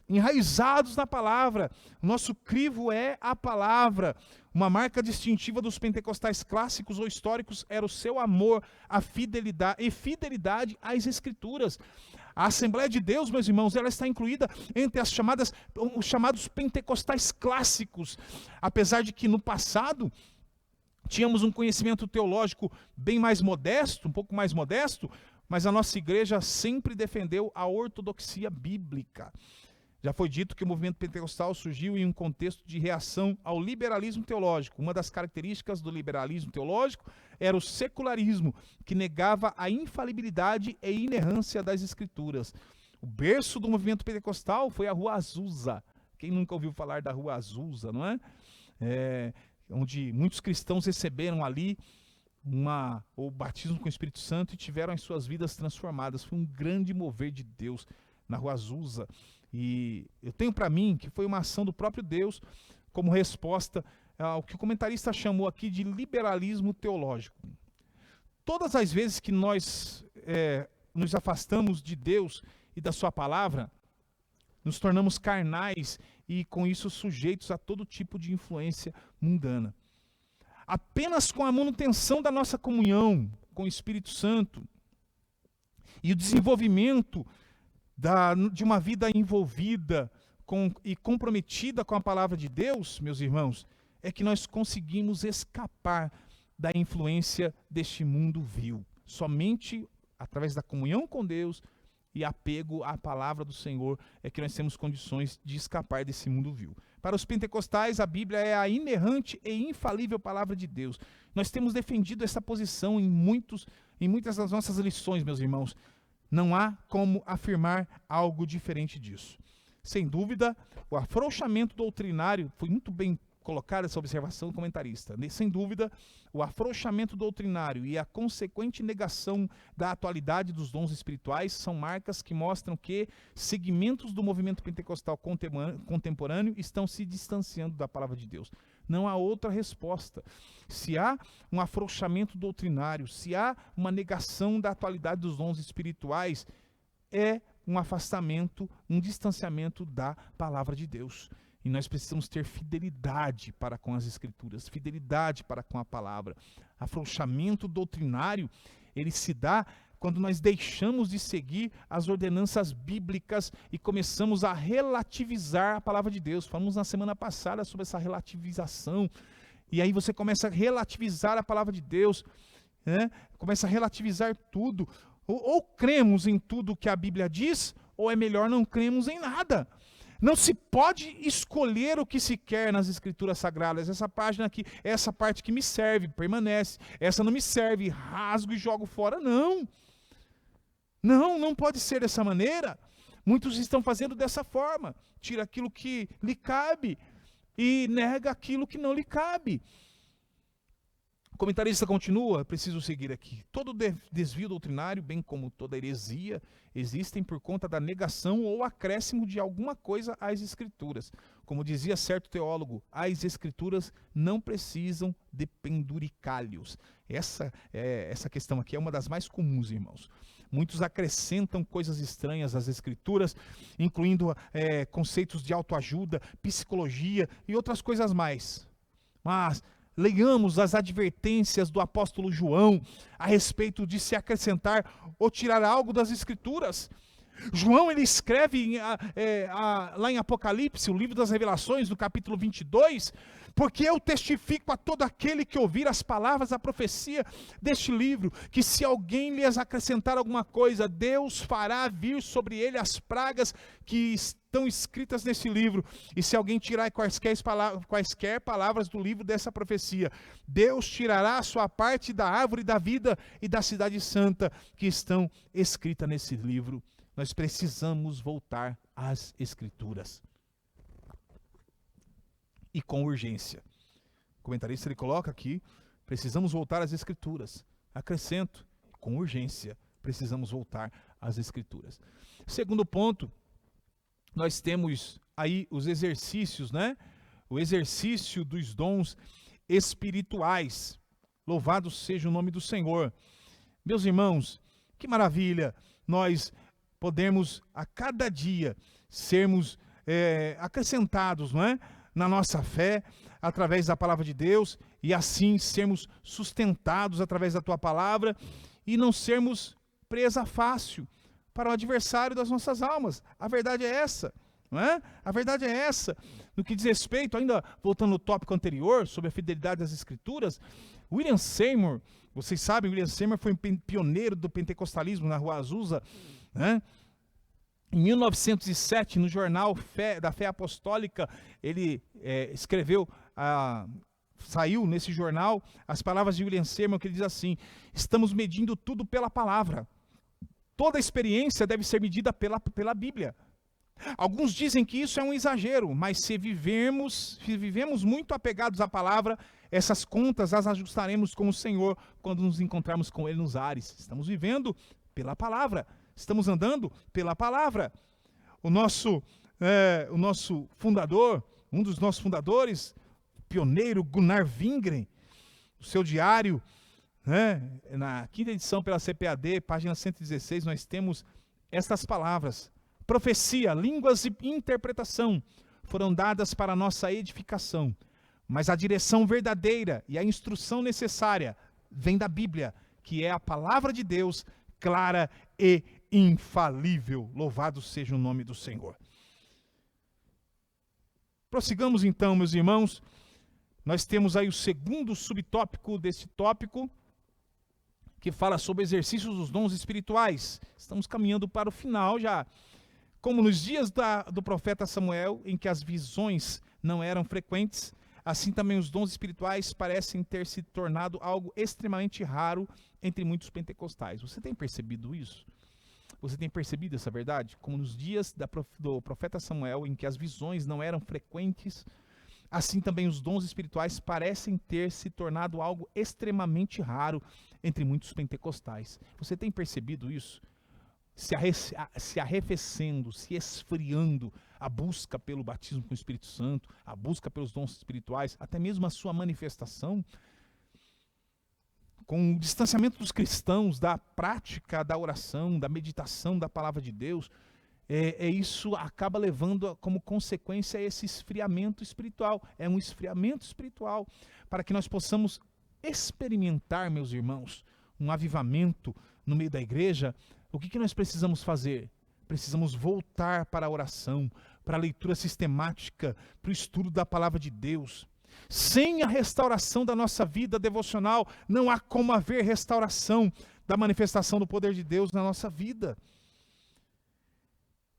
[SPEAKER 1] enraizados na palavra. O nosso crivo é a palavra. Uma marca distintiva dos pentecostais clássicos ou históricos era o seu amor, a fidelidade às Escrituras. A Assembleia de Deus, meus irmãos, ela está incluída entre os chamados pentecostais clássicos. Apesar de que no passado tínhamos um conhecimento teológico bem mais modesto, um pouco mais modesto, mas a nossa igreja sempre defendeu a ortodoxia bíblica. Já foi dito que o movimento pentecostal surgiu em um contexto de reação ao liberalismo teológico. Uma das características do liberalismo teológico era o secularismo, que negava a infalibilidade e inerrância das Escrituras. O berço do movimento pentecostal foi a Rua Azusa. Quem nunca ouviu falar da Rua Azusa, não é? onde muitos cristãos receberam ali o batismo com o Espírito Santo e tiveram as suas vidas transformadas. Foi um grande mover de Deus na Rua Azusa. E eu tenho para mim que foi uma ação do próprio Deus como resposta ao que o comentarista chamou aqui de liberalismo teológico. Todas as vezes que nós nos afastamos de Deus e da sua palavra, nos tornamos carnais e com isso sujeitos a todo tipo de influência mundana. Apenas com a manutenção da nossa comunhão com o Espírito Santo e o desenvolvimento de uma vida envolvida e comprometida com a palavra de Deus, meus irmãos, é que nós conseguimos escapar da influência deste mundo vil. Somente através da comunhão com Deus e apego à palavra do Senhor é que nós temos condições de escapar desse mundo vil. Para os pentecostais, a Bíblia é a inerrante e infalível palavra de Deus. Nós temos defendido essa posição em muitas das nossas lições, meus irmãos. Não há como afirmar algo diferente disso. Sem dúvida, o afrouxamento doutrinário, foi muito bem colocada essa observação do comentarista. Sem dúvida, o afrouxamento doutrinário e a consequente negação da atualidade dos dons espirituais são marcas que mostram que segmentos do movimento pentecostal contemporâneo estão se distanciando da palavra de Deus. Não há outra resposta. Se há um afrouxamento doutrinário, se há uma negação da atualidade dos dons espirituais, é um afastamento, um distanciamento da palavra de Deus. E nós precisamos ter fidelidade para com as Escrituras, fidelidade para com a palavra. Afrouxamento doutrinário, ele se dá quando nós deixamos de seguir as ordenanças bíblicas e começamos a relativizar a palavra de Deus. Falamos na semana passada sobre essa relativização. E aí você começa a relativizar a palavra de Deus, né? Começa a relativizar tudo. Ou cremos em tudo que a Bíblia diz, ou é melhor não cremos em nada. Não se pode escolher o que se quer nas Escrituras Sagradas. Essa página aqui, essa parte que me serve, permanece. Essa não me serve, rasgo e jogo fora. Não. Não pode ser dessa maneira. Muitos estão fazendo dessa forma. Tira aquilo que lhe cabe e nega aquilo que não lhe cabe. O comentarista continua, preciso seguir aqui. Todo desvio doutrinário, bem como toda heresia, existem por conta da negação ou acréscimo de alguma coisa às Escrituras. Como dizia certo teólogo, as Escrituras não precisam de penduricalhos. Essa questão aqui é uma das mais comuns, irmãos. Muitos acrescentam coisas estranhas às Escrituras, incluindo conceitos de autoajuda, psicologia e outras coisas mais. Mas leiamos as advertências do apóstolo João a respeito de se acrescentar ou tirar algo das Escrituras. João, ele escreve lá em Apocalipse, o livro das Revelações, no capítulo 22, porque eu testifico a todo aquele que ouvir as palavras da profecia deste livro, que se alguém lhes acrescentar alguma coisa, Deus fará vir sobre ele as pragas que estão escritas nesse livro. E se alguém tirar quaisquer palavras do livro dessa profecia, Deus tirará a sua parte da árvore da vida e da cidade santa que estão escritas nesse livro. Nós precisamos voltar às Escrituras. E com urgência. O comentarista ele coloca aqui, precisamos voltar às Escrituras. Acrescento, com urgência, precisamos voltar às Escrituras. Segundo ponto, nós temos aí os exercícios, né? O exercício dos dons espirituais. Louvado seja o nome do Senhor. Meus irmãos, que maravilha nós podemos a cada dia sermos acrescentados, não é? Na nossa fé, através da palavra de Deus, e assim sermos sustentados através da tua palavra, e não sermos presa fácil para o adversário das nossas almas. A verdade é essa, não é? A verdade é essa. No que diz respeito, ainda voltando no tópico anterior, sobre a fidelidade das Escrituras, William Seymour, vocês sabem, William Seymour foi um pioneiro do pentecostalismo na Rua Azusa, né? Em 1907, no jornal da Fé Apostólica, ele escreveu, saiu nesse jornal, as palavras de William Seymour, que ele diz assim: estamos medindo tudo pela palavra. Toda experiência deve ser medida pela Bíblia. Alguns dizem que isso é um exagero, mas se vivemos muito apegados à palavra, essas contas as ajustaremos com o Senhor quando nos encontrarmos com Ele nos ares. Estamos vivendo pela palavra, estamos andando pela palavra. O nosso fundador, um dos nossos fundadores, pioneiro Gunnar Wingren, o seu diário, na 5ª edição pela CPAD, página 116, nós temos estas palavras: profecia, línguas e interpretação foram dadas para a nossa edificação, mas a direção verdadeira e a instrução necessária vem da Bíblia, que é a palavra de Deus, clara e infalível. Louvado seja o nome do Senhor. Prossigamos então, meus irmãos. Nós temos aí o segundo subtópico deste tópico, que fala sobre exercícios dos dons espirituais. Estamos caminhando para o final já. Como nos dias do profeta Samuel, em que as visões não eram frequentes, assim também os dons espirituais parecem ter se tornado algo extremamente raro entre muitos pentecostais. Você tem percebido isso? Você tem percebido essa verdade? Como nos dias do profeta Samuel, em que as visões não eram frequentes, assim também os dons espirituais parecem ter se tornado algo extremamente raro entre muitos pentecostais. Você tem percebido isso? Se arrefecendo, se esfriando a busca pelo batismo com o Espírito Santo, a busca pelos dons espirituais, até mesmo a sua manifestação, com o distanciamento dos cristãos da prática da oração, da meditação da palavra de Deus, isso acaba levando como consequência esse esfriamento espiritual. É um esfriamento espiritual para que nós possamos experimentar, meus irmãos, um avivamento no meio da igreja. O que nós precisamos fazer? Precisamos voltar para a oração, para a leitura sistemática, para o estudo da palavra de Deus. Sem a restauração da nossa vida devocional, não há como haver restauração da manifestação do poder de Deus na nossa vida.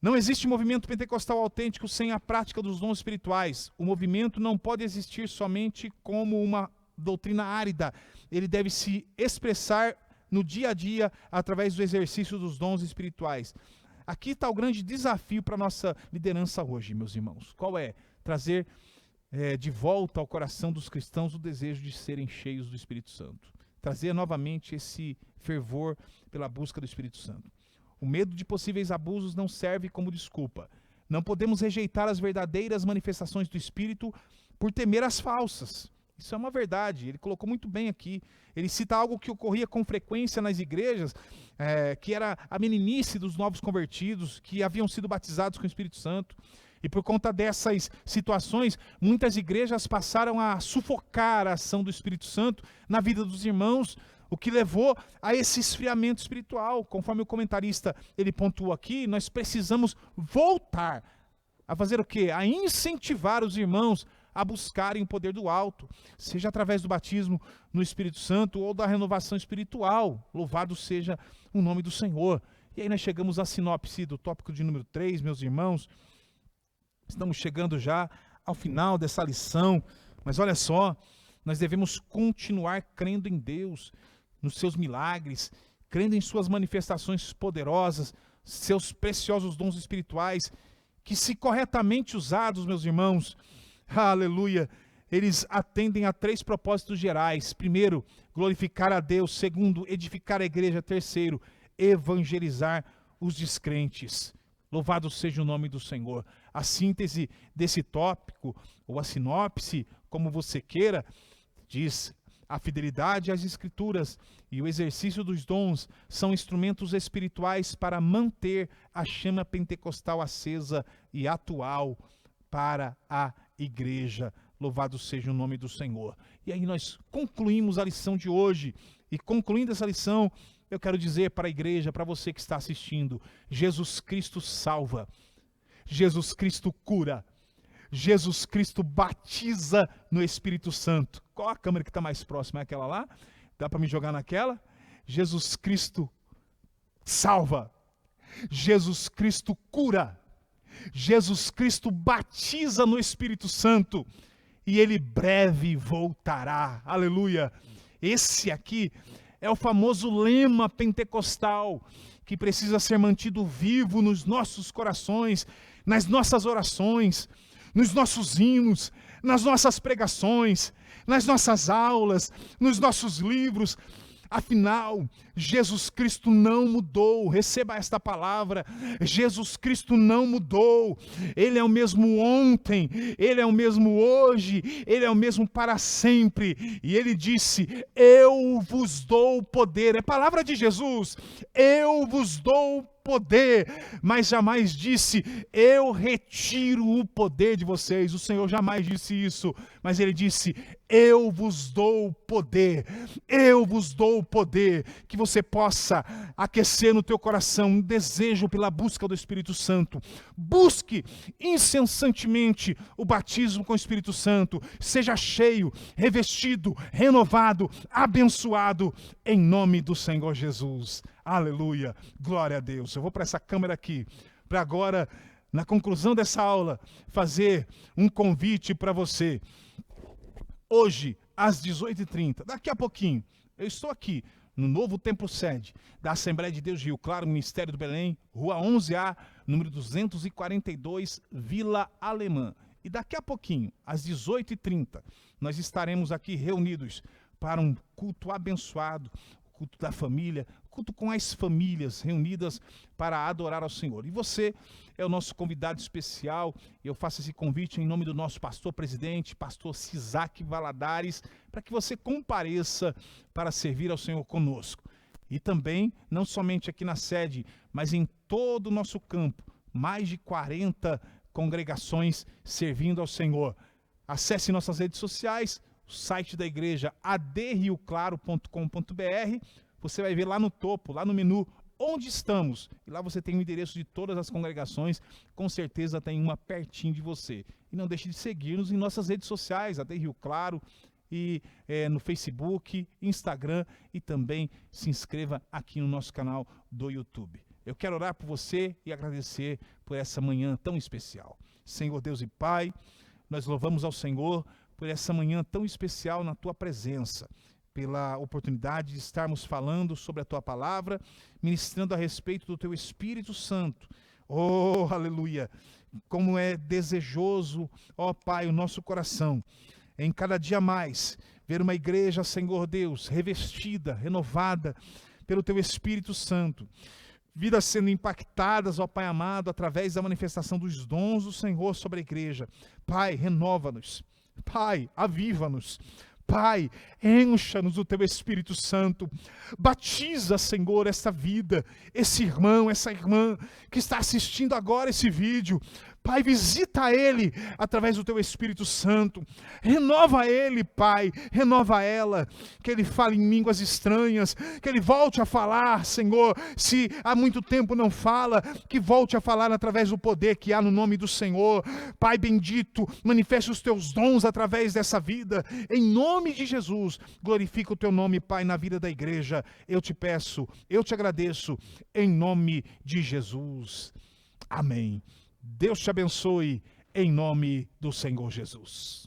[SPEAKER 1] Não existe movimento pentecostal autêntico sem a prática dos dons espirituais. O movimento não pode existir somente como uma doutrina árida. Ele deve se expressar no dia a dia através do exercício dos dons espirituais. Aqui está o grande desafio para a nossa liderança hoje, meus irmãos. Qual é? Trazer de volta ao coração dos cristãos o desejo de serem cheios do Espírito Santo. Trazer novamente esse fervor pela busca do Espírito Santo. O medo de possíveis abusos não serve como desculpa. Não podemos rejeitar as verdadeiras manifestações do Espírito por temer as falsas. Isso é uma verdade, ele colocou muito bem aqui. Ele cita algo que ocorria com frequência nas igrejas, que era a meninice dos novos convertidos, que haviam sido batizados com o Espírito Santo. E por conta dessas situações, muitas igrejas passaram a sufocar a ação do Espírito Santo na vida dos irmãos, o que levou a esse esfriamento espiritual. Conforme o comentarista ele pontuou aqui, nós precisamos voltar a fazer o quê? A incentivar os irmãos a buscarem o poder do alto, seja através do batismo no Espírito Santo ou da renovação espiritual. Louvado seja o nome do Senhor. E aí nós chegamos à sinopse do tópico de número 3, meus irmãos. Estamos chegando já ao final dessa lição, mas olha só, nós devemos continuar crendo em Deus, nos seus milagres, crendo em suas manifestações poderosas, seus preciosos dons espirituais, que se corretamente usados, meus irmãos, aleluia, eles atendem a 3 propósitos gerais. Primeiro, glorificar a Deus. Segundo, edificar a igreja. Terceiro, evangelizar os descrentes. Louvado seja o nome do Senhor. A síntese desse tópico, ou a sinopse, como você queira, diz: a fidelidade às Escrituras e o exercício dos dons são instrumentos espirituais para manter a chama pentecostal acesa e atual para a igreja. Louvado seja o nome do Senhor. E aí nós concluímos a lição de hoje. E concluindo essa lição, eu quero dizer para a igreja, para você que está assistindo: Jesus Cristo salva, Jesus Cristo cura, Jesus Cristo batiza no Espírito Santo. Qual a câmera que está mais próxima? É aquela lá? Dá para me jogar naquela? Jesus Cristo salva, Jesus Cristo cura, Jesus Cristo batiza no Espírito Santo e Ele breve voltará. Aleluia! Esse aqui é o famoso lema pentecostal que precisa ser mantido vivo nos nossos corações, nas nossas orações, nos nossos hinos, nas nossas pregações, nas nossas aulas, nos nossos livros. Afinal, Jesus Cristo não mudou. Receba esta palavra. Jesus Cristo não mudou. Ele é o mesmo ontem, Ele é o mesmo hoje, Ele é o mesmo para sempre. E Ele disse: eu vos dou poder. É palavra de Jesus. Eu vos dou poder, mas jamais disse: eu retiro o poder de vocês. O Senhor jamais disse isso, mas Ele disse: eu vos dou poder. Eu vos dou poder, que você possa aquecer no teu coração um desejo pela busca do Espírito Santo. Busque incessantemente o batismo com o Espírito Santo. Seja cheio, revestido, renovado, abençoado, em nome do Senhor Jesus. Aleluia, glória a Deus. Eu vou para essa câmera aqui, para agora, na conclusão dessa aula, fazer um convite para você. Hoje, às 18h30, daqui a pouquinho, eu estou aqui no novo templo sede da Assembleia de Deus de Rio Claro, Ministério do Belém, Rua 11A, número 242, Vila Alemã. E daqui a pouquinho, às 18h30, nós estaremos aqui reunidos para um culto abençoado, culto da família, culto com as famílias reunidas para adorar ao Senhor. E você é o nosso convidado especial. Eu faço esse convite em nome do nosso pastor presidente, pastor Cisaque Valadares, para que você compareça para servir ao Senhor conosco. E também, não somente aqui na sede, mas em todo o nosso campo, mais de 40 congregações servindo ao Senhor. Acesse nossas redes sociais, o site da igreja adrioclaro.com.br. Você vai ver lá no topo, lá no menu, onde estamos. E lá você tem o endereço de todas as congregações. Com certeza tem uma pertinho de você. E não deixe de seguir-nos em nossas redes sociais, AD Rio Claro, e no Facebook, Instagram, e também se inscreva aqui no nosso canal do YouTube. Eu quero orar por você e agradecer por essa manhã tão especial. Senhor Deus e Pai, nós louvamos ao Senhor por essa manhã tão especial na Tua presença, pela oportunidade de estarmos falando sobre a Tua palavra, ministrando a respeito do Teu Espírito Santo. Oh, aleluia! Como é desejoso, ó Pai, o nosso coração, em cada dia mais, ver uma igreja, Senhor Deus, revestida, renovada pelo Teu Espírito Santo. Vidas sendo impactadas, ó Pai amado, através da manifestação dos dons do Senhor sobre a igreja. Pai, renova-nos. Pai, aviva-nos. Pai, encha-nos do Teu Espírito Santo. Batiza, Senhor, esta vida, esse irmão, essa irmã que está assistindo agora esse vídeo. Pai, visita ele através do Teu Espírito Santo. Renova ele, Pai, renova ela. Que ele fale em línguas estranhas, que ele volte a falar, Senhor. Se há muito tempo não fala, que volte a falar através do poder que há no nome do Senhor. Pai bendito, manifeste os Teus dons através dessa vida. Em nome de Jesus, glorifica o Teu nome, Pai, na vida da igreja. Eu te peço, eu te agradeço, em nome de Jesus. Amém. Deus te abençoe, em nome do Senhor Jesus.